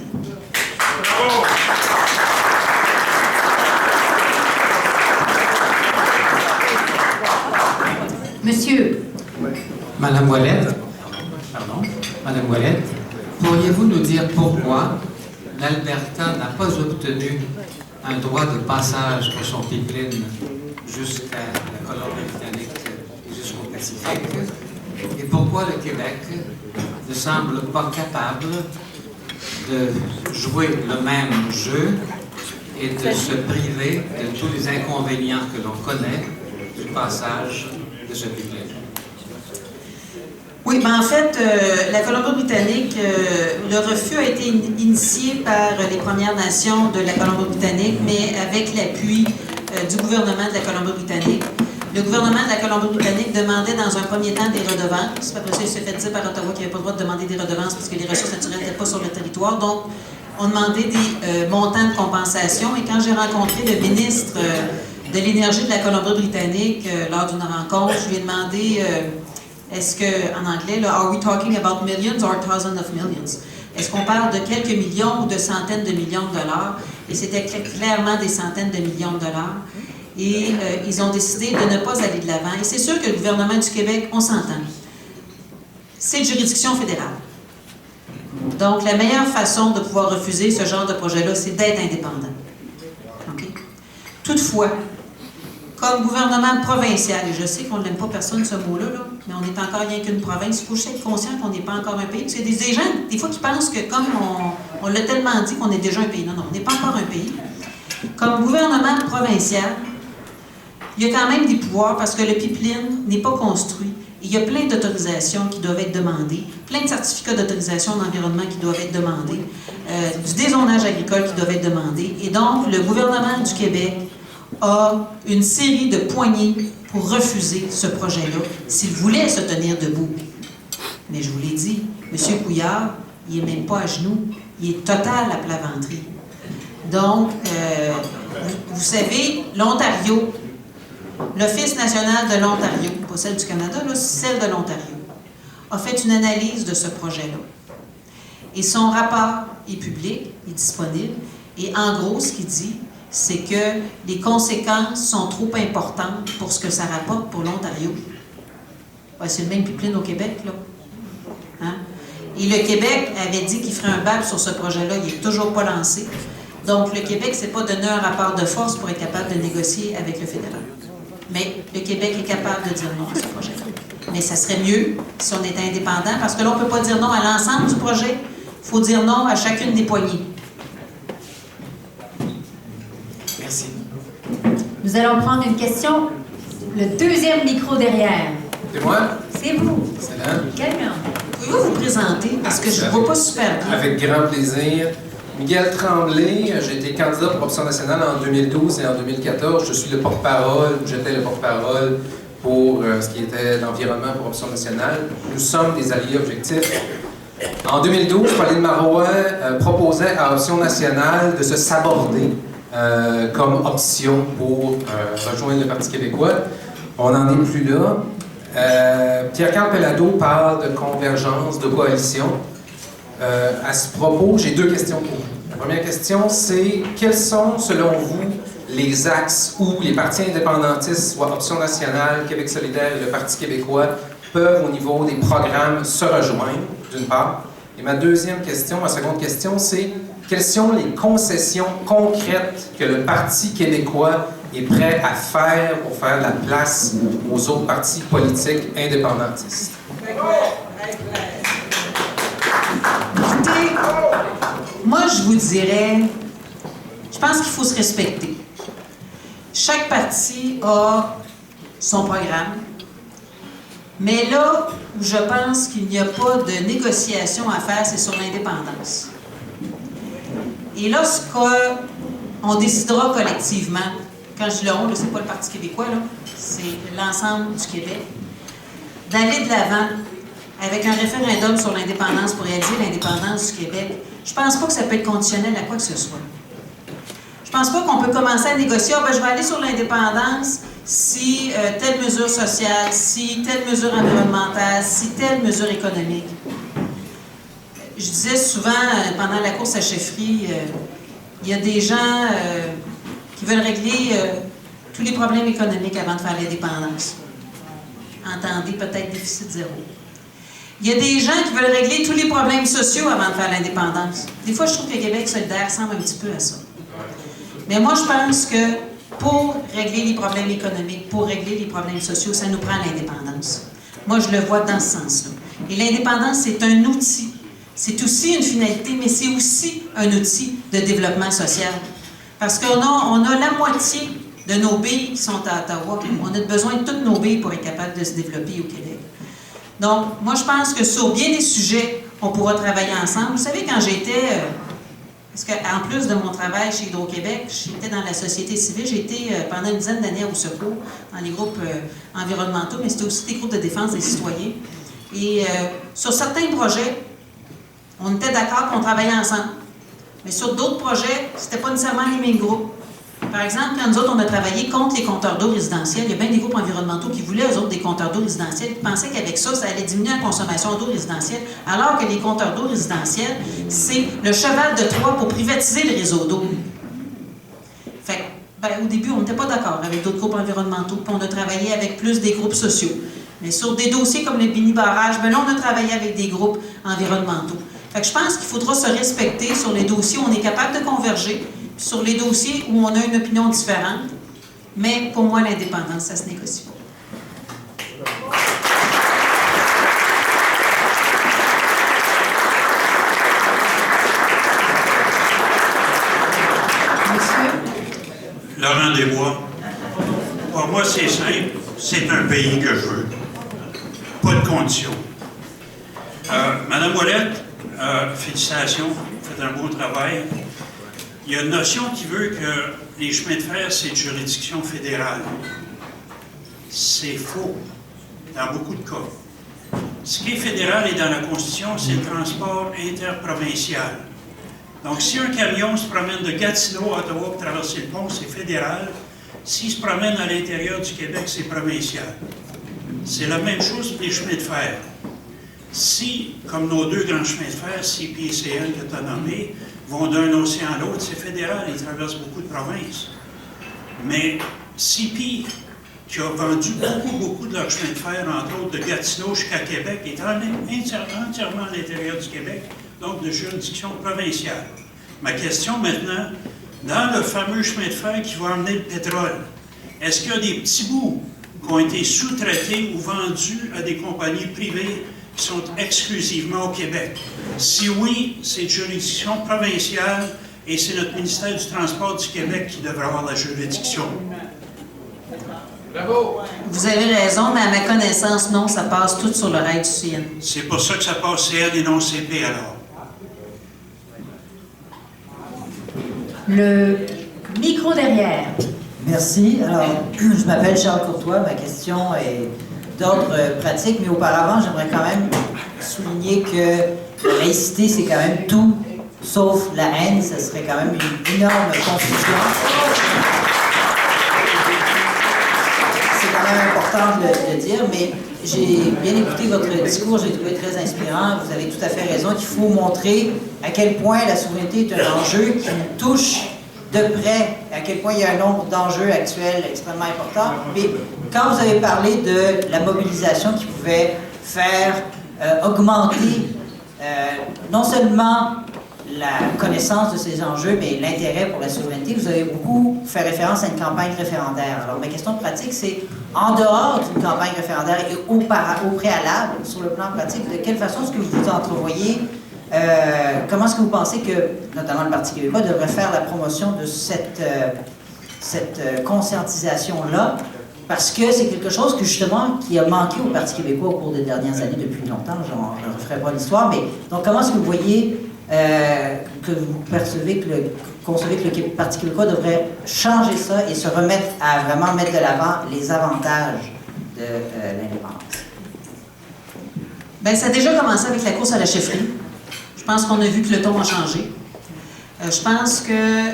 Monsieur. Madame Ouellette, pourriez-vous nous dire pourquoi l'Alberta n'a pas obtenu un droit de passage pour son pipeline jusqu'à la Colombie-Britannique et jusqu'au Pacifique, et pourquoi le Québec ne semble pas capable de jouer le même jeu et de se priver de tous les inconvénients que l'on connaît du passage de ce pipeline? Oui, ben en fait, la Colombie-Britannique, le refus a été initié par les Premières Nations de la Colombie-Britannique, mais avec l'appui du gouvernement de la Colombie-Britannique. Le gouvernement de la Colombie-Britannique demandait dans un premier temps des redevances. Après ça, il s'est fait dire par Ottawa qu'il n'y avait pas le droit de demander des redevances parce que les ressources naturelles n'étaient pas sur le territoire. Donc, on demandait des montants de compensation. Et quand j'ai rencontré le ministre de l'Énergie de la Colombie-Britannique lors d'une rencontre, je lui ai demandé... est-ce que, en anglais, là, are we talking about millions or thousands of millions? Est-ce qu'on parle de quelques millions ou de centaines de millions de dollars? Et c'était clairement des centaines de millions de dollars. Et ils ont décidé de ne pas aller de l'avant. Et c'est sûr que le gouvernement du Québec, on s'entend. C'est une juridiction fédérale. Donc, la meilleure façon de pouvoir refuser ce genre de projet-là, c'est d'être indépendant. Okay? Toutefois, comme gouvernement provincial, et je sais qu'on n'aime pas personne ce mot-là, mais on n'est encore rien qu'une province, il faut juste être conscient qu'on n'est pas encore un pays. Parce qu'il y a des gens, des fois, qui pensent que comme on l'a tellement dit qu'on est déjà un pays. Non, non, on n'est pas encore un pays. Comme gouvernement provincial, il y a quand même des pouvoirs parce que le pipeline n'est pas construit. Il y a plein d'autorisations qui doivent être demandées, plein de certificats d'autorisation d'environnement qui doivent être demandés, du dézonage agricole qui doivent être demandés. Et donc, le gouvernement du Québec a une série de poignées pour refuser ce projet-là, s'il voulait se tenir debout. Mais je vous l'ai dit, M. Couillard, il n'est même pas à genoux, il est total à plat ventré. Donc, vous savez, l'Ontario, l'Office national de l'Ontario, pas celle du Canada, là, celle de l'Ontario, a fait une analyse de ce projet-là. Et son rapport est public, est disponible, et en gros, ce qu'il dit, c'est que les conséquences sont trop importantes pour ce que ça rapporte pour l'Ontario. Ouais, c'est le même pipeline au Québec, là. Hein? Et le Québec avait dit qu'il ferait un BAP sur ce projet-là, il n'est toujours pas lancé. Donc, le Québec ne s'est pas donné un rapport de force pour être capable de négocier avec le fédéral. Mais le Québec est capable de dire non à ce projet-là. Mais ça serait mieux si on était indépendant, parce que là, on ne peut pas dire non à l'ensemble du projet, il faut dire non à chacune des poignées. Merci. Nous allons prendre une question. Le deuxième micro derrière. C'est moi? C'est vous. Excellent. Quelqu'un. Pouvez-vous vous présenter? Parce que je ne vois pas super bien. Avec grand plaisir. Miguel Tremblay, j'ai été candidat pour Option nationale en 2012 et en 2014. Je suis le porte-parole, j'étais le porte-parole pour ce qui était l'environnement pour Option nationale. Nous sommes des alliés objectifs. En 2012, Pauline Marois proposait à Option nationale de se saborder comme option pour rejoindre le Parti québécois. On n'en est plus là. Pierre-Carl Pellado parle de convergence, de coalition. À ce propos, j'ai deux questions pour vous. La première question, c'est quels sont, selon vous, les axes où les partis indépendantistes, soit Option nationale, Québec solidaire et le Parti québécois, peuvent, au niveau des programmes, se rejoindre? d'une part. Et ma seconde question, c'est quelles sont les concessions concrètes que le Parti québécois est prêt à faire pour faire de la place aux autres partis politiques indépendantistes? Écoutez, moi, je vous dirais, je pense qu'il faut se respecter. Chaque parti a son programme, mais là où je pense qu'il n'y a pas de négociation à faire, c'est sur l'indépendance. Et lorsqu'on décidera collectivement, quand je dis le on, c'est pas le Parti québécois, c'est l'ensemble du Québec, d'aller de l'avant avec un référendum sur l'indépendance pour réaliser l'indépendance du Québec, je pense pas que ça peut être conditionnel à quoi que ce soit. Je pense pas qu'on peut commencer à négocier, je vais aller sur l'indépendance si telle mesure sociale, si telle mesure environnementale, si telle mesure économique. Je disais souvent, pendant la course à chefferie, il y a des gens qui veulent régler tous les problèmes économiques avant de faire l'indépendance. Entendez, peut-être déficit zéro. Il y a des gens qui veulent régler tous les problèmes sociaux avant de faire l'indépendance. Des fois, je trouve que Québec solidaire ressemble un petit peu à ça. Mais moi, je pense que pour régler les problèmes économiques, pour régler les problèmes sociaux, ça nous prend l'indépendance. Moi, je le vois dans ce sens-là. Et l'indépendance, c'est un outil. C'est aussi une finalité, mais c'est aussi un outil de développement social. Parce qu'on a la moitié de nos billes qui sont à Ottawa. On a besoin de toutes nos billes pour être capable de se développer au Québec. Donc, moi, je pense que sur bien des sujets, on pourra travailler ensemble. Vous savez, quand j'étais... parce qu'en plus de mon travail chez Hydro-Québec, j'étais dans la société civile. J'ai été pendant une dizaine d'années au secours, dans les groupes environnementaux, mais c'était aussi des groupes de défense des citoyens. Et sur certains projets, on était d'accord qu'on travaillait ensemble. Mais sur d'autres projets, c'était pas nécessairement les mêmes groupes. Par exemple, quand nous autres, on a travaillé contre les compteurs d'eau résidentiels, il y a bien des groupes environnementaux qui voulaient, eux autres, des compteurs d'eau résidentiels, qui pensaient qu'avec ça, ça allait diminuer la consommation d'eau résidentielle, alors que les compteurs d'eau résidentiels, c'est le cheval de Troie pour privatiser le réseau d'eau. Fait au début, on n'était pas d'accord avec d'autres groupes environnementaux, puis on a travaillé avec plus des groupes sociaux. Mais sur des dossiers comme le mini-barrage, là, on a travaillé avec des groupes environnementaux. Fait que je pense qu'il faudra se respecter sur les dossiers où on est capable de converger, puis sur les dossiers où on a une opinion différente. Mais pour moi, l'indépendance, ça se négocie pas. Monsieur? Laurent Desbois. Pour moi, c'est simple. C'est un pays que je veux. Pas de conditions. Madame Ouellette, félicitations. Vous faites un beau travail. Il y a une notion qui veut que les chemins de fer, c'est de juridiction fédérale. C'est faux, dans beaucoup de cas. Ce qui est fédéral et dans la Constitution, c'est le transport interprovincial. Donc, si un camion se promène de Gatineau à Ottawa pour traverser le pont, c'est fédéral. S'il se promène à l'intérieur du Québec, c'est provincial. C'est la même chose pour les chemins de fer. Si, comme nos deux grands chemins de fer, CP et CN que tu as nommés, vont d'un océan à l'autre, c'est fédéral, ils traversent beaucoup de provinces. Mais CP, qui a vendu beaucoup de leur chemin de fer, entre autres de Gatineau jusqu'à Québec, est entièrement à l'intérieur du Québec, donc de juridiction provinciale. Ma question maintenant, dans le fameux chemin de fer qui va emmener le pétrole, est-ce qu'il y a des petits bouts qui ont été sous-traités ou vendus à des compagnies privées qui sont exclusivement au Québec? Si oui, c'est de juridiction provinciale et c'est notre ministère du Transport du Québec qui devrait avoir la juridiction. Bravo! Vous avez raison, mais à ma connaissance, non, ça passe tout sur le rail du CN. C'est pour ça que ça passe CN et non CP alors. Le micro derrière. Merci. Alors, je m'appelle Charles Courtois. Ma question est d'ordre pratique, mais auparavant, j'aimerais quand même souligner que la laïcité, c'est quand même tout, sauf la haine. Ça serait quand même une énorme confusion. C'est quand même important de le dire, mais j'ai bien écouté votre discours, j'ai trouvé très inspirant. Vous avez tout à fait raison qu'il faut montrer à quel point la souveraineté est un enjeu qui nous touche de près, à quel point il y a un nombre d'enjeux actuels extrêmement importants. Mais quand vous avez parlé de la mobilisation qui pouvait faire augmenter non seulement la connaissance de ces enjeux, mais l'intérêt pour la souveraineté. Vous avez beaucoup fait référence à une campagne référendaire. Alors, ma question pratique, c'est, en dehors d'une campagne référendaire et au préalable, sur le plan pratique, de quelle façon est-ce que vous entrevoyez, comment est-ce que vous pensez que, notamment le Parti québécois, devrait faire la promotion de cette conscientisation-là? Parce que c'est quelque chose que, justement, qui a manqué au Parti québécois au cours des dernières années, depuis longtemps. Je ne referai pas l'histoire, mais donc comment est-ce que vous voyez que vous concevez que le Parti québécois devrait changer ça et se remettre à vraiment mettre de l'avant les avantages de l'indépendance? Bien, ça a déjà commencé avec la course à la chefferie. Je pense qu'on a vu que le ton a changé. Je pense que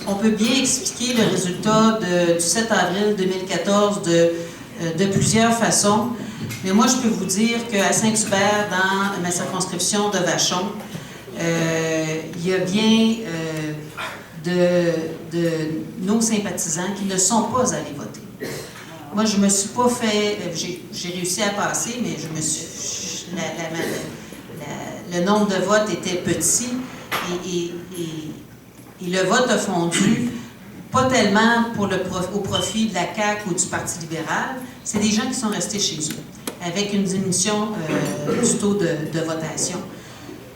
on peut bien expliquer le résultat du 7 avril 2014 de plusieurs façons. Mais moi, je peux vous dire qu'à Saint-Hubert, dans ma circonscription de Vachon, il y a bien de nos sympathisants qui ne sont pas allés voter. Moi, je ne me suis pas fait... J'ai réussi à passer, mais je me suis... le nombre de votes était petit et le vote a fondu, pas tellement au profit de la CAQ ou du Parti libéral, c'est des gens qui sont restés chez eux, avec une diminution du taux de votation.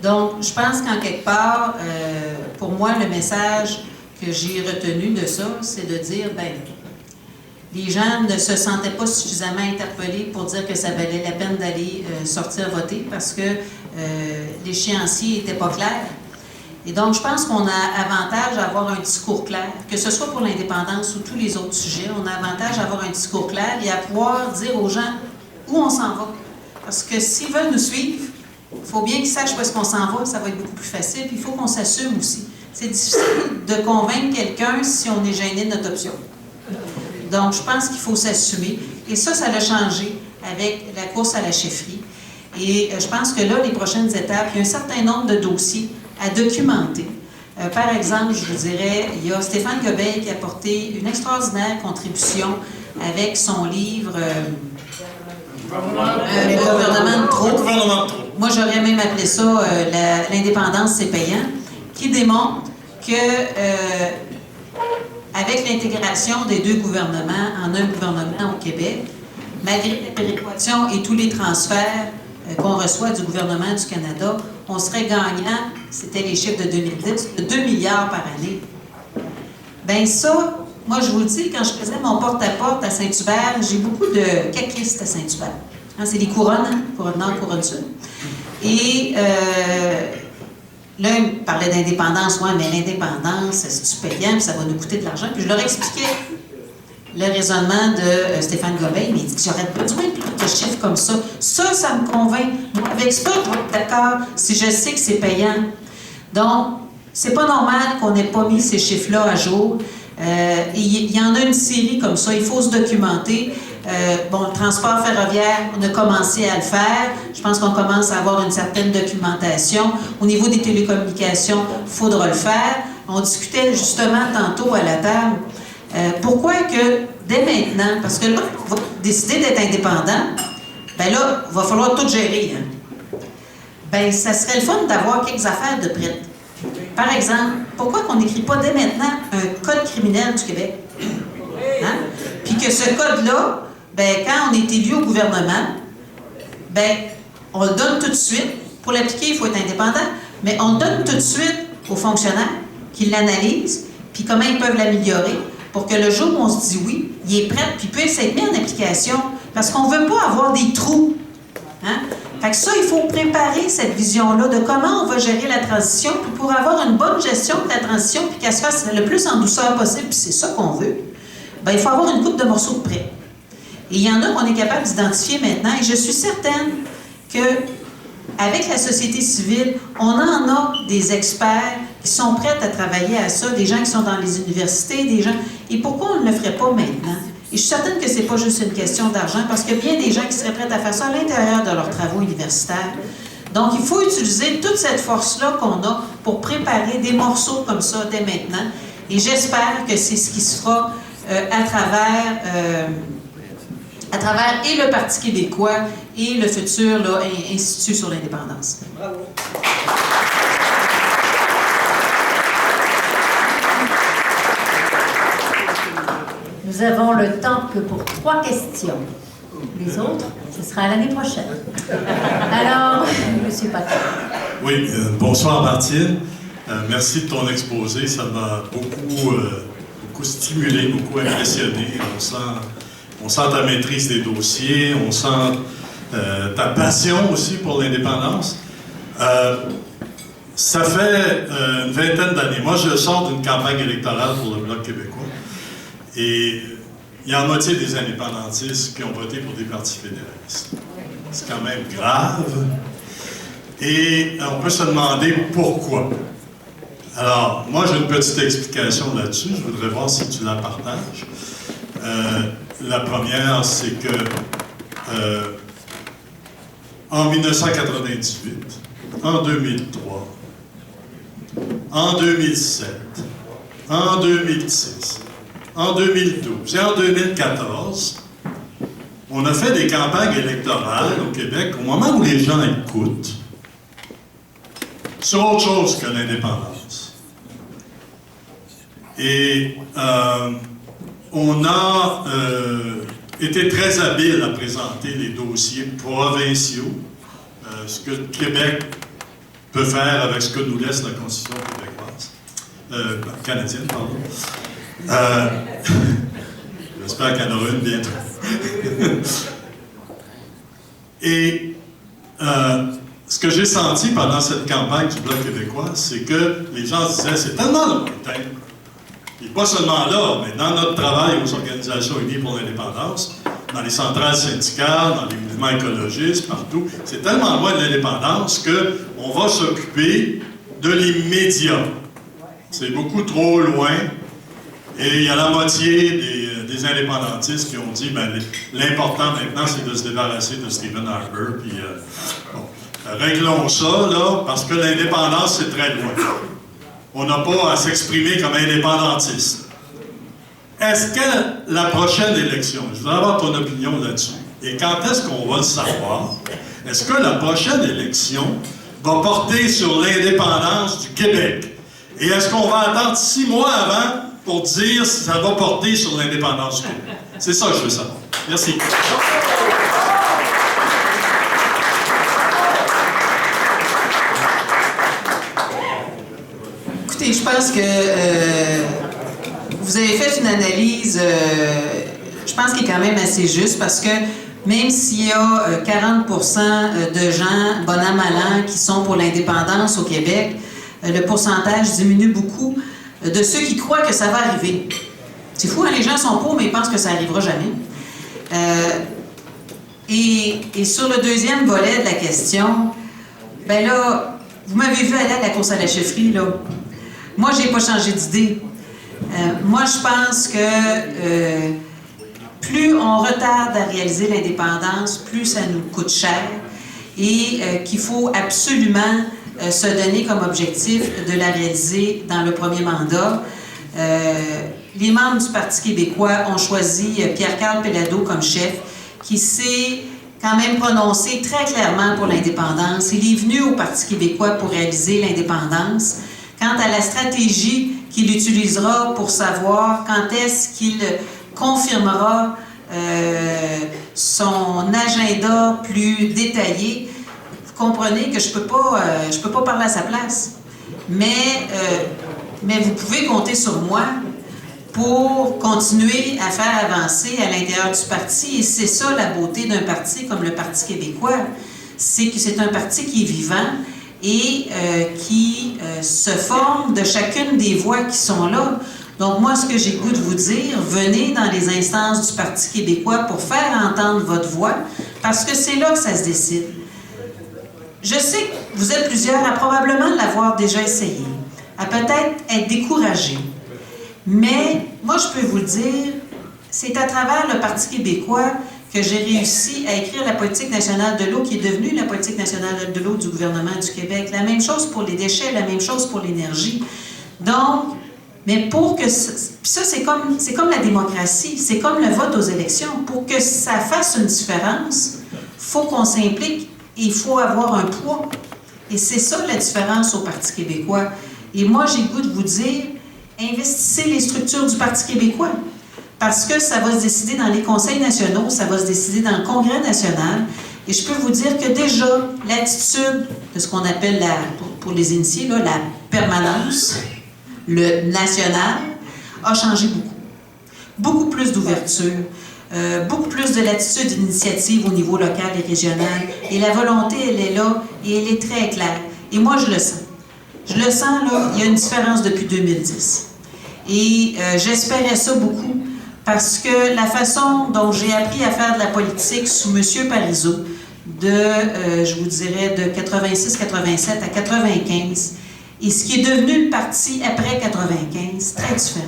Donc, je pense qu'en quelque part, pour moi, le message que j'ai retenu de ça, c'est de dire, ben, les gens ne se sentaient pas suffisamment interpellés pour dire que ça valait la peine d'aller sortir voter parce que l'échéancier n'était pas clair. Et donc, je pense qu'on a avantage à avoir un discours clair, que ce soit pour l'indépendance ou tous les autres sujets, on a avantage à avoir un discours clair et à pouvoir dire aux gens où on s'en va. Parce que s'ils veulent nous suivre, il faut bien qu'ils sachent où est-ce qu'on s'en va, ça va être beaucoup plus facile, puis il faut qu'on s'assume aussi. C'est difficile de convaincre quelqu'un si on est gêné de notre option. Donc, je pense qu'il faut s'assumer. Et ça l'a changé avec la course à la chefferie. Et je pense que là, les prochaines étapes, il y a un certain nombre de dossiers à documenter. Par exemple, je vous dirais, il y a Stéphane Gobeil qui a apporté une extraordinaire contribution avec son livre Le gouvernement de trop. Moi, j'aurais même appelé ça L'indépendance, c'est payant, qui démontre que avec l'intégration des deux gouvernements en un gouvernement au Québec, malgré la péréquation et tous les transferts qu'on reçoit du gouvernement du Canada, on serait gagnant, c'était les chiffres de 2010, de 2 milliards par année. Bien ça, moi je vous le dis, quand je faisais mon porte-à-porte à Saint-Hubert, j'ai beaucoup de caquistes à Saint-Hubert. Hein, c'est des couronnes, hein? Couronne nord, couronne sud. Et là, il me parlait d'indépendance. Ouais, mais l'indépendance, c'est-tu payant, puis ça va nous coûter de l'argent. Puis je leur expliquais le raisonnement de Stéphane Gobeil, mais il dit que j'aurais besoin de chiffres comme ça. Ça me convainc. Moi, avec ça, je vais être d'accord si je sais que c'est payant. Donc, c'est pas normal qu'on n'ait pas mis ces chiffres-là à jour. Il y en a une série comme ça, il faut se documenter. Bon, le transport ferroviaire, on a commencé à le faire. Je pense qu'on commence à avoir une certaine documentation. Au niveau des télécommunications, il faudra le faire. On discutait justement tantôt à la table. Pourquoi que dès maintenant, parce que là, on va décider d'être indépendant, ben là, il va falloir tout gérer. Hein? Ben, ça serait le fun d'avoir quelques affaires de prête. Par exemple, pourquoi qu'on n'écrit pas dès maintenant un code criminel du Québec? Hein? Puis que ce code-là, ben, quand on est élu au gouvernement, ben, on le donne tout de suite. Pour l'appliquer, il faut être indépendant, mais on le donne tout de suite aux fonctionnaires qui l'analysent, puis comment ils peuvent l'améliorer, pour que le jour où on se dit oui, il est prêt, puis puisse être mis en application. Parce qu'on ne veut pas avoir des trous. Hein? Fait que ça, il faut préparer cette vision-là de comment on va gérer la transition, puis pour avoir une bonne gestion de la transition, puis qu'elle se fasse le plus en douceur possible, puis c'est ça qu'on veut, bien, il faut avoir une coupe de morceaux de prêt. Et il y en a qu'on est capable d'identifier maintenant, et je suis certaine que avec la société civile, on en a des experts qui sont prêts à travailler à ça, des gens qui sont dans les universités, des gens... Et pourquoi on ne le ferait pas maintenant? Et je suis certaine que ce n'est pas juste une question d'argent, parce qu'il y a bien des gens qui seraient prêts à faire ça à l'intérieur de leurs travaux universitaires. Donc, il faut utiliser toute cette force-là qu'on a pour préparer des morceaux comme ça dès maintenant. Et j'espère que c'est ce qui se fera à à travers et le Parti québécois et le futur là, Institut sur l'indépendance. Bravo. Nous avons le temps que pour 3 questions. Les autres, ce sera l'année prochaine. Alors, M. Paquet. Oui, bonsoir Martine. Merci de ton exposé. Ça m'a beaucoup stimulé, beaucoup impressionné. On sent ta maîtrise des dossiers, on sent ta passion aussi pour l'indépendance. Ça fait une vingtaine d'années. Moi, je sors d'une campagne électorale pour le Bloc québécois. Et il y a la moitié des indépendantistes qui ont voté pour des partis fédéralistes. C'est quand même grave. Et on peut se demander pourquoi. Alors, moi, j'ai une petite explication là-dessus. Je voudrais voir si tu la partages. La première, c'est que en 1998, en 2003, en 2007, en 2006, en 2012 et en 2014, on a fait des campagnes électorales au Québec au moment où les gens écoutent sur autre chose que l'indépendance. Et on a été très habile à présenter les dossiers provinciaux, ce que le Québec peut faire avec ce que nous laisse la Constitution québécoise, canadienne, pardon. J'espère qu'il y en aura une bientôt. Et ce que j'ai senti pendant cette campagne du Bloc québécois, c'est que les gens se disaient, c'est tellement lointain. Et pas seulement là, mais dans notre travail aux Organisations unies pour l'indépendance, dans les centrales syndicales, dans les mouvements écologistes, partout, c'est tellement loin de l'indépendance qu'on va s'occuper de l'immédiat. C'est beaucoup trop loin. Et il y a la moitié des indépendantistes qui ont dit ben, l'important maintenant, c'est de se débarrasser de Stephen Harper. Puis, réglons ça, là, parce que l'indépendance, c'est très loin. On n'a pas à s'exprimer comme indépendantiste. Est-ce que la prochaine élection, je voudrais avoir ton opinion là-dessus, et quand est-ce qu'on va le savoir, est-ce que la prochaine élection va porter sur l'indépendance du Québec? Et est-ce qu'on va attendre 6 mois avant pour dire si ça va porter sur l'indépendance du Québec? C'est ça que je veux savoir. Merci. Écoutez, je pense que vous avez fait une analyse, je pense qui est quand même assez juste, parce que même s'il y a 40% de gens, bon an, mal an, qui sont pour l'indépendance au Québec, le pourcentage diminue beaucoup de ceux qui croient que ça va arriver. C'est fou, hein? Les gens sont pour, mais ils pensent que ça n'arrivera jamais. Et sur le deuxième volet de la question, ben là, vous m'avez vu aller à la course à la chefferie, là. Moi, j'ai pas changé d'idée. Moi, je pense que plus on retarde à réaliser l'indépendance, plus ça nous coûte cher et qu'il faut absolument se donner comme objectif de la réaliser dans le premier mandat. Les membres du Parti québécois ont choisi Pierre-Carl Péladeau comme chef, qui s'est quand même prononcé très clairement pour l'indépendance. Il est venu au Parti québécois pour réaliser l'indépendance. Quant à la stratégie qu'il utilisera pour savoir quand est-ce qu'il confirmera son agenda plus détaillé, vous comprenez que je peux pas parler à sa place. Mais vous pouvez compter sur moi pour continuer à faire avancer à l'intérieur du parti. Et c'est ça la beauté d'un parti comme le Parti québécois, c'est que c'est un parti qui est vivant et qui se forme de chacune des voix qui sont là. Donc moi, ce que j'ai le goût de vous dire, venez dans les instances du Parti québécois pour faire entendre votre voix, parce que c'est là que ça se décide. Je sais que vous êtes plusieurs à probablement l'avoir déjà essayé, à peut-être être découragés. Mais moi, je peux vous le dire, c'est à travers le Parti québécois que j'ai réussi à écrire la politique nationale de l'eau qui est devenue la politique nationale de l'eau du gouvernement du Québec. La même chose pour les déchets, la même chose pour l'énergie. Donc, Mais pour que... Puis ça, c'est comme la démocratie, c'est comme le vote aux élections. Pour que ça fasse une différence, il faut qu'on s'implique et il faut avoir un poids. Et c'est ça la différence au Parti québécois. Et moi, j'ai le goût de vous dire, investissez les structures du Parti québécois. Parce que ça va se décider dans les conseils nationaux, ça va se décider dans le Congrès national. Et je peux vous dire que déjà, l'attitude de ce qu'on appelle, pour les initiés, là, la permanence, le national, a changé beaucoup. Beaucoup plus d'ouverture, beaucoup plus de latitude d'initiative au niveau local et régional. Et la volonté, elle est là et elle est très claire. Et moi, je le sens. Je le sens, là, il y a une différence depuis 2010. Et j'espérais ça beaucoup parce que la façon dont j'ai appris à faire de la politique sous M. Parizeau, je vous dirais, de 86-87 à 95, et ce qui est devenu le parti après 95, très différent.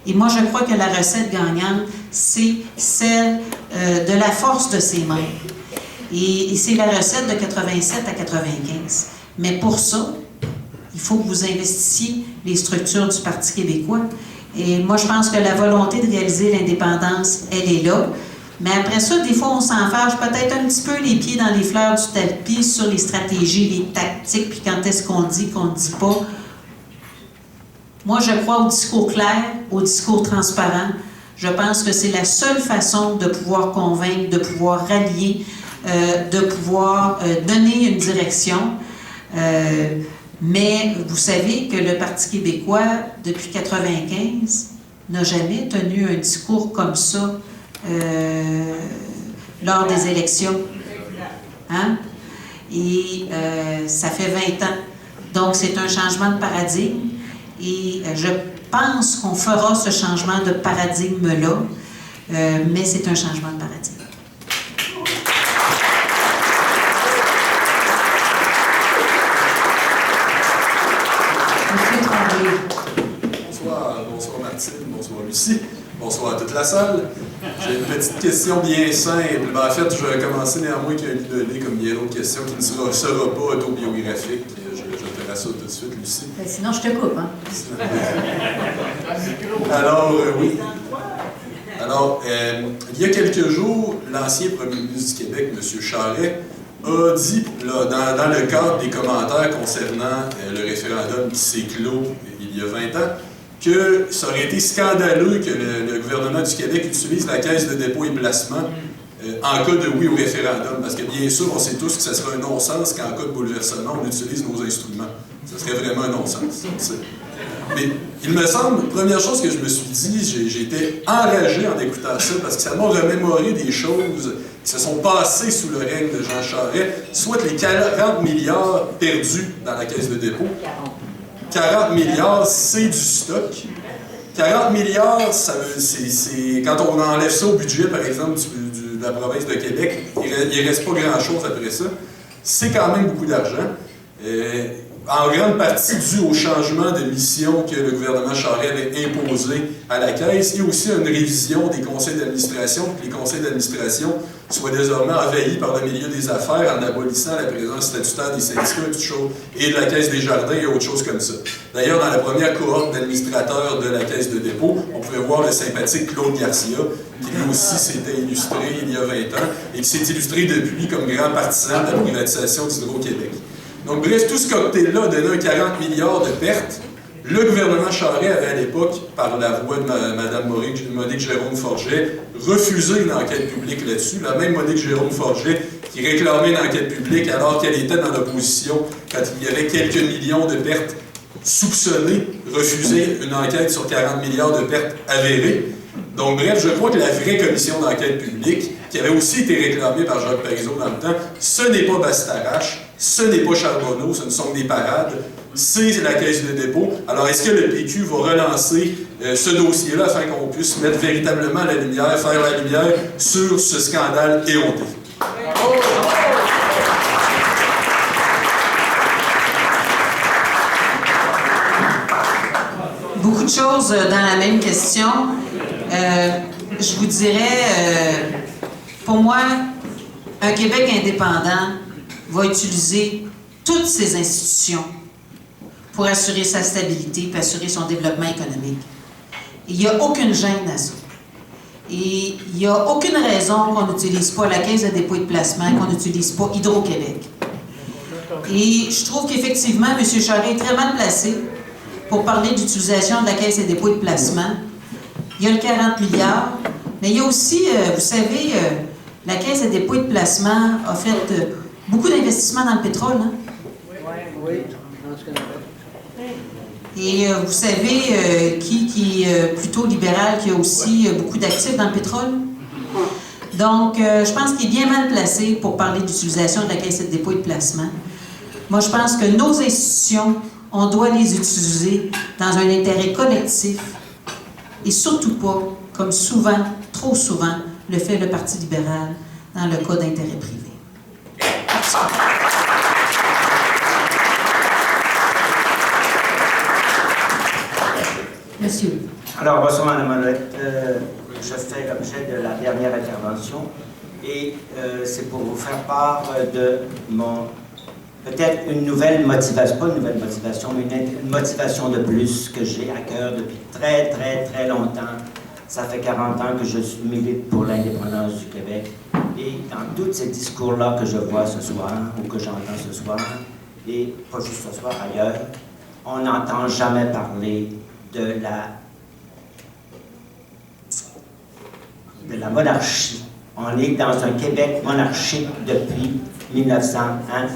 Et moi, je crois que la recette gagnante, c'est celle de la force de ses membres. Et c'est la recette de 87 à 95. Mais pour ça, il faut que vous investissiez les structures du Parti québécois. Et moi, je pense que la volonté de réaliser l'indépendance, elle est là. Mais après ça, des fois, on s'en fâche peut-être un petit peu les pieds dans les fleurs du tapis sur les stratégies, les tactiques, puis quand est-ce qu'on dit, qu'on ne dit pas. Moi, je crois au discours clair, au discours transparent. Je pense que c'est la seule façon de pouvoir convaincre, de pouvoir rallier, de pouvoir donner une direction. Mais vous savez que le Parti québécois, depuis 1995, n'a jamais tenu un discours comme ça lors des élections. Hein? Et ça fait 20 ans. Donc, c'est un changement de paradigme. Et je pense qu'on fera ce changement de paradigme-là, mais c'est un changement de paradigme. Bonsoir Martine, bonsoir Lucie, bonsoir à toute la salle. J'ai une petite question bien simple. En fait, je vais commencer néanmoins qu'il y a eu donné comme il y a d'autres questions qui ne sera pas autobiographique. Je te rassure tout de suite, Lucie. Mais sinon, je te coupe, hein? Alors, oui. Alors, il y a quelques jours, l'ancien premier ministre du Québec, M. Charest, a dit, là, dans le cadre des commentaires concernant le référendum qui s'est clos il y a 20 ans, que ça aurait été scandaleux que le gouvernement du Québec utilise la Caisse de dépôt et placement en cas de oui au référendum. Parce que bien sûr, on sait tous que ça serait un non-sens qu'en cas de bouleversement, on utilise nos instruments. Ça serait vraiment un non-sens. Mais il me semble, première chose que je me suis dit, j'ai été enragé en écoutant ça, parce que ça m'a remémoré des choses qui se sont passées sous le règne de Jean Charest, soit les 40 milliards perdus dans la Caisse de dépôt. 40 milliards, c'est du stock. 40 milliards, c'est quand on enlève ça au budget, par exemple, de la province de Québec, il ne reste pas grand-chose après ça. C'est quand même beaucoup d'argent. En grande partie dû au changement de mission que le gouvernement Charest avait imposé à la Caisse, et aussi une révision des conseils d'administration, que les conseils d'administration soient désormais envahis par le milieu des affaires en abolissant la présence statutaire des syndicats et de la Caisse des Jardins et autres choses comme ça. D'ailleurs, dans la première cohorte d'administrateurs de la Caisse de dépôt, on pouvait voir le sympathique Claude Garcia, qui lui aussi s'était illustré il y a 20 ans, et qui s'est illustré depuis comme grand partisan de la privatisation d'Hydro-Québec. Donc, bref, tout ce cocktail-là a donné un 40 milliards de pertes. Le gouvernement Charest avait à l'époque, par la voix de Mme Monique Jérôme Forget, refusé une enquête publique là-dessus. La même Monique Jérôme Forget qui réclamait une enquête publique alors qu'elle était dans l'opposition quand il y avait quelques millions de pertes soupçonnées, refusait une enquête sur 40 milliards de pertes avérées. Donc, bref, je crois que la vraie commission d'enquête publique, qui avait aussi été réclamée par Jacques Parizeau dans le temps, ce n'est pas Bastarache, ce n'est pas Charbonneau, ce ne sont que des parades, c'est la Caisse de dépôt. Alors, est-ce que le PQ va relancer ce dossier-là afin qu'on puisse mettre véritablement la lumière, faire la lumière sur ce scandale éhonté? Beaucoup de choses dans la même question. Je vous dirais, pour moi, un Québec indépendant va utiliser toutes ses institutions pour assurer sa stabilité et assurer son développement économique. Et il n'y a aucune gêne à ça. Et il n'y a aucune raison qu'on n'utilise pas la Caisse de dépôt et de placement, qu'on n'utilise pas Hydro-Québec. Et je trouve qu'effectivement, M. Charest est très mal placé pour parler d'utilisation de la Caisse de dépôt et de placement. Il y a le 40 milliards, mais il y a aussi, vous savez, la Caisse de dépôt et de placement a fait beaucoup d'investissements dans le pétrole. Hein? Oui. Et vous savez, qui est plutôt libéral, qui a aussi beaucoup d'actifs dans le pétrole? Donc, je pense qu'il est bien mal placé pour parler d'utilisation de la Caisse de dépôt et de placement. Moi, je pense que nos institutions, on doit les utiliser dans un intérêt collectif et surtout pas, comme souvent, trop souvent, le fait le Parti libéral dans le cas d'intérêt privé. Monsieur. Alors, bonsoir, Mme Ouellette. Je fais l'objet de la dernière intervention et c'est pour vous faire part de mon... peut-être une nouvelle motivation, pas une nouvelle motivation, mais une motivation de plus que j'ai à cœur depuis très, très, très longtemps. Ça fait 40 ans que je milite pour l'indépendance du Québec. Et dans tous ces discours-là que je vois ce soir, ou que j'entends ce soir, et pas juste ce soir, ailleurs, on n'entend jamais parler de la monarchie. On est dans un Québec monarchique depuis 1901.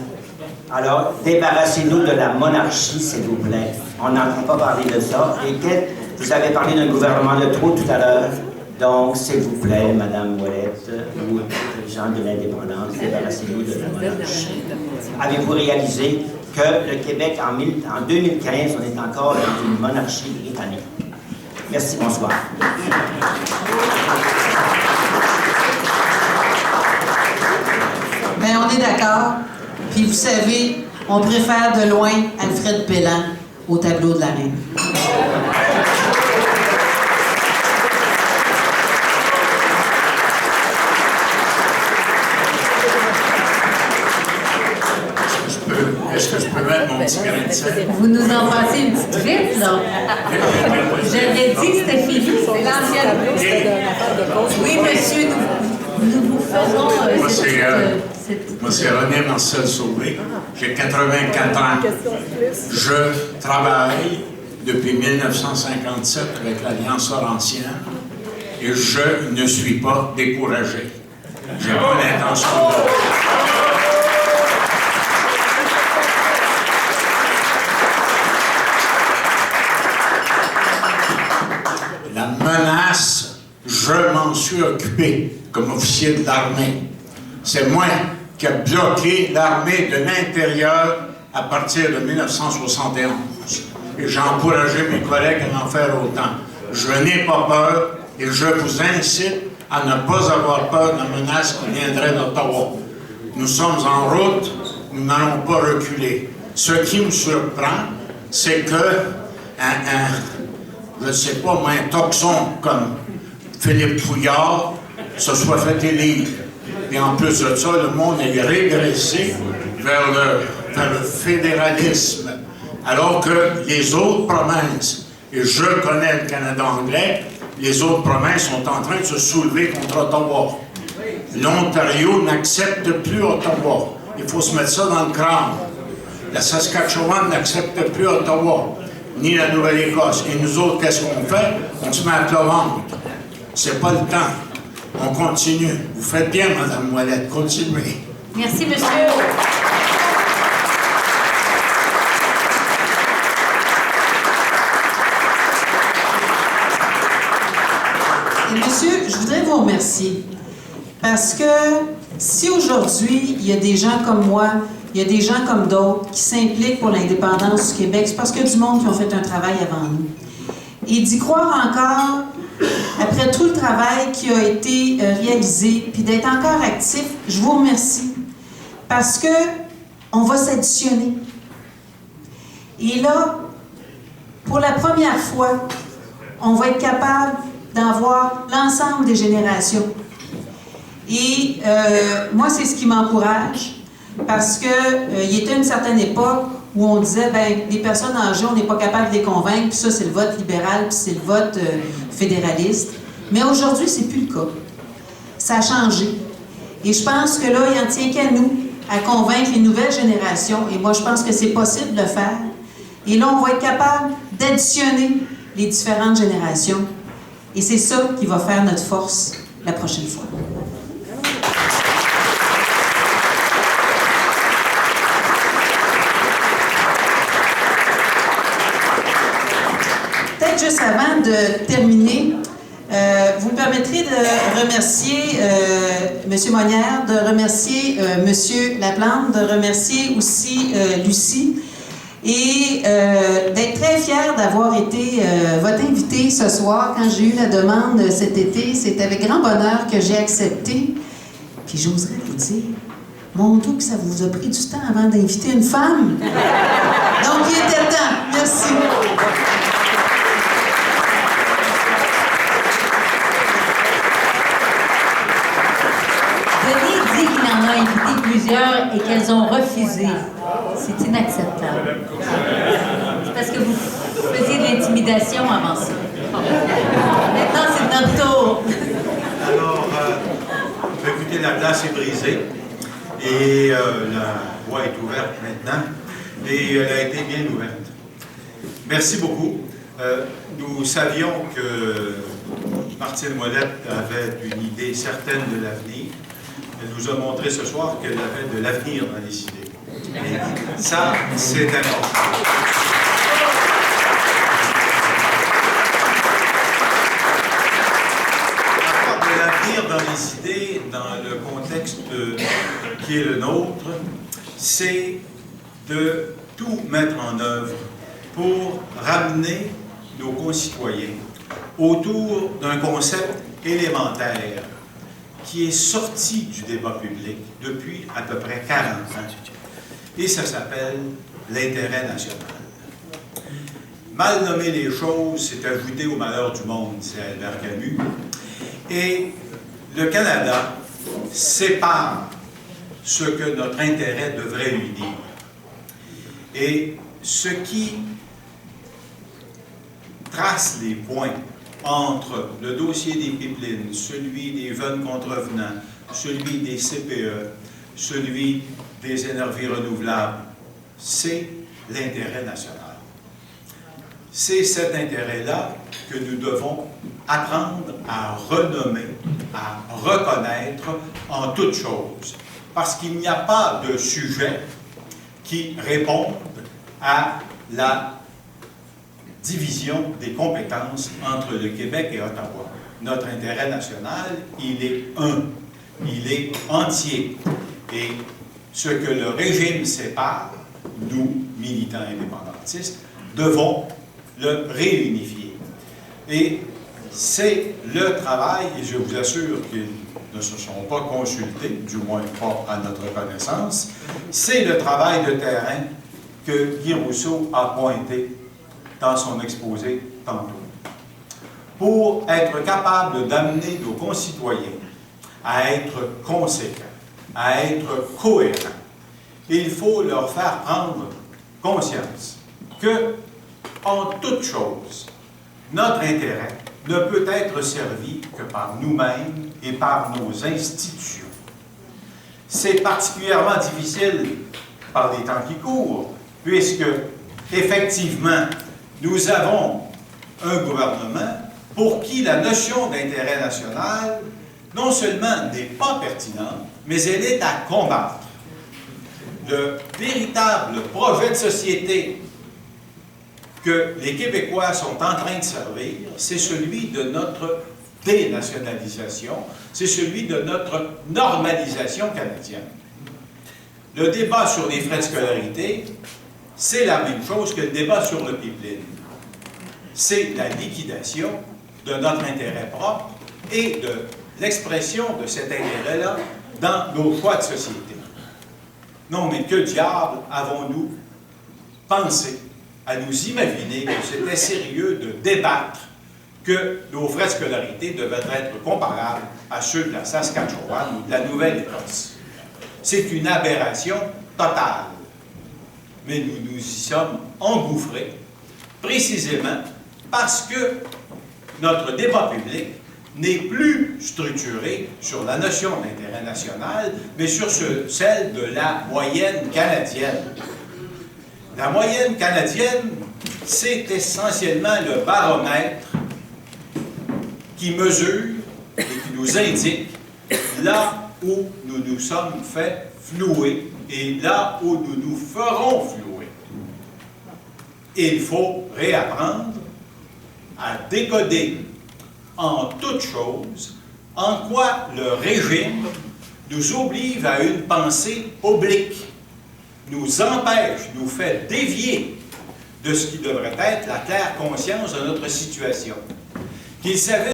Alors, débarrassez-nous de la monarchie, s'il vous plaît. On n'entend pas parler de ça. Et vous avez parlé d'un gouvernement de trop tout à l'heure. Donc, s'il vous plaît, Mme Ouellette, ou les gens de l'indépendance, débarrassez-nous de la monarchie. Avez-vous réalisé que le Québec, en 2015, on est encore dans une monarchie britannique? Merci, bonsoir. Bien, on est d'accord. Puis vous savez, on préfère de loin Alfred Pellan au tableau de la reine. Est-ce que je peux mettre mon petit grain de sel? Vous nous en passez une petite vite, là. J'avais dit que c'était fini. C'est l'ancienne. Oui, monsieur, nous vous faisons Moi, c'est René Marcel Sauvé. J'ai 84 ans. Je travaille depuis 1957 avec l'Alliance Laurentienne et je ne suis pas découragé. J'ai pas l'intention de... La menace, je m'en suis occupé comme officier de l'armée. C'est moi qui ai bloqué l'armée de l'intérieur à partir de 1971. Et j'ai encouragé mes collègues à en faire autant. Je n'ai pas peur et je vous incite à ne pas avoir peur de la menace qui viendrait d'Ottawa. Nous sommes en route, nous n'allons pas reculer. Ce qui me surprend, c'est que je ne sais pas, un toxon comme Philippe Couillard se soit fait élire. Et en plus de ça, le monde est régressé vers le fédéralisme. Alors que les autres provinces, et je connais le Canada anglais, les autres provinces sont en train de se soulever contre Ottawa. L'Ontario n'accepte plus Ottawa. Il faut se mettre ça dans le crâne. La Saskatchewan n'accepte plus Ottawa, ni la Nouvelle-Écosse. Et nous autres, qu'est-ce qu'on fait? On se met à plat ventre. C'est pas le temps. On continue. Vous faites bien, Mme Ouellette. Continuez. Merci, monsieur. Et monsieur, je voudrais vous remercier. Parce que si aujourd'hui, il y a des gens comme moi, il y a des gens comme d'autres qui s'impliquent pour l'indépendance du Québec, c'est parce qu'il y a du monde qui ont fait un travail avant nous. Et d'y croire encore, après tout le travail qui a été réalisé, puis d'être encore actif, je vous remercie. Parce que on va s'additionner. Et là, pour la première fois, on va être capable d'avoir l'ensemble des générations. Et moi, c'est ce qui m'encourage, parce qu'il était une certaine époque où on disait, ben les personnes âgées, on n'est pas capable de les convaincre, puis ça, c'est le vote libéral, puis c'est le vote fédéraliste. Mais aujourd'hui, c'est plus le cas. Ça a changé. Et je pense que là, il en tient qu'à nous, à convaincre les nouvelles générations. Et moi, je pense que c'est possible de le faire. Et là, on va être capable d'additionner les différentes générations. Et c'est ça qui va faire notre force la prochaine fois. Peut-être juste avant de terminer, vous me permettrez de remercier M. Monnière, de remercier M. Laplante, de remercier aussi Lucie et d'être très fière d'avoir été votre invité ce soir quand j'ai eu la demande cet été. C'est avec grand bonheur que j'ai accepté. Puis j'oserais vous dire, mon Dieu, que ça vous a pris du temps avant d'inviter une femme. Donc, il était temps. Merci. En a invité plusieurs et qu'elles ont refusé. C'est inacceptable. C'est parce que vous faisiez de l'intimidation avant ça. Maintenant, c'est notre tour. Alors, écoutez, la glace est brisée et la voie est ouverte maintenant et elle a été bien ouverte. Merci beaucoup. Nous savions que Martine Ouellette avait une idée certaine de l'avenir. Elle nous a montré ce soir qu'elle avait de l'avenir dans les idées. Et ça, c'est important. Avoir de l'avenir dans les idées, dans le contexte qui est le nôtre, c'est de tout mettre en œuvre pour ramener nos concitoyens autour d'un concept élémentaire qui est sorti du débat public depuis à peu près 40 ans. Et ça s'appelle l'intérêt national. Mal nommer les choses, c'est ajouter au malheur du monde, disait Albert Camus. Et le Canada sépare ce que notre intérêt devrait unir. Et ce qui trace les points entre le dossier des pipelines, celui des jeunes contrevenants, celui des CPE, celui des énergies renouvelables, c'est l'intérêt national. C'est cet intérêt-là que nous devons apprendre à renommer, à reconnaître en toutes choses. Parce qu'il n'y a pas de sujet qui réponde à la division des compétences entre le Québec et Ottawa. Notre intérêt national, il est un, il est entier. Et ce que le régime sépare, nous, militants indépendantistes, devons le réunifier. Et c'est le travail, et je vous assure qu'ils ne se sont pas consultés, du moins pas à notre connaissance, c'est le travail de terrain que Guy Rousseau a pointé dans son exposé tantôt. Pour être capable d'amener nos concitoyens à être conséquents, à être cohérents, il faut leur faire prendre conscience que, en toute chose, notre intérêt ne peut être servi que par nous-mêmes et par nos institutions. C'est particulièrement difficile par les temps qui courent, puisque, effectivement, nous avons un gouvernement pour qui la notion d'intérêt national, non seulement n'est pas pertinente, mais elle est à combattre. Le véritable projet de société que les Québécois sont en train de servir, c'est celui de notre dénationalisation, c'est celui de notre normalisation canadienne. Le débat sur les frais de scolarité, c'est la même chose que le débat sur le pipeline. C'est la liquidation de notre intérêt propre et de l'expression de cet intérêt-là dans nos choix de société. Non, mais que diable avons-nous pensé à nous imaginer que c'était sérieux de débattre que nos frais de scolarité devaient être comparables à ceux de la Saskatchewan ou de la Nouvelle-Écosse? C'est une aberration totale. mais nous nous y sommes engouffrés, précisément parce que notre débat public n'est plus structuré sur la notion d'intérêt national, mais sur celle de la moyenne canadienne. La moyenne canadienne, c'est essentiellement le baromètre qui mesure et qui nous indique là où nous nous sommes fait flouer et là où nous nous ferons flouer. Et il faut réapprendre à décoder en toute chose en quoi le régime nous oblige à une pensée oblique, nous empêche, nous fait dévier de ce qui devrait être la claire conscience de notre situation. Qu'il s'avère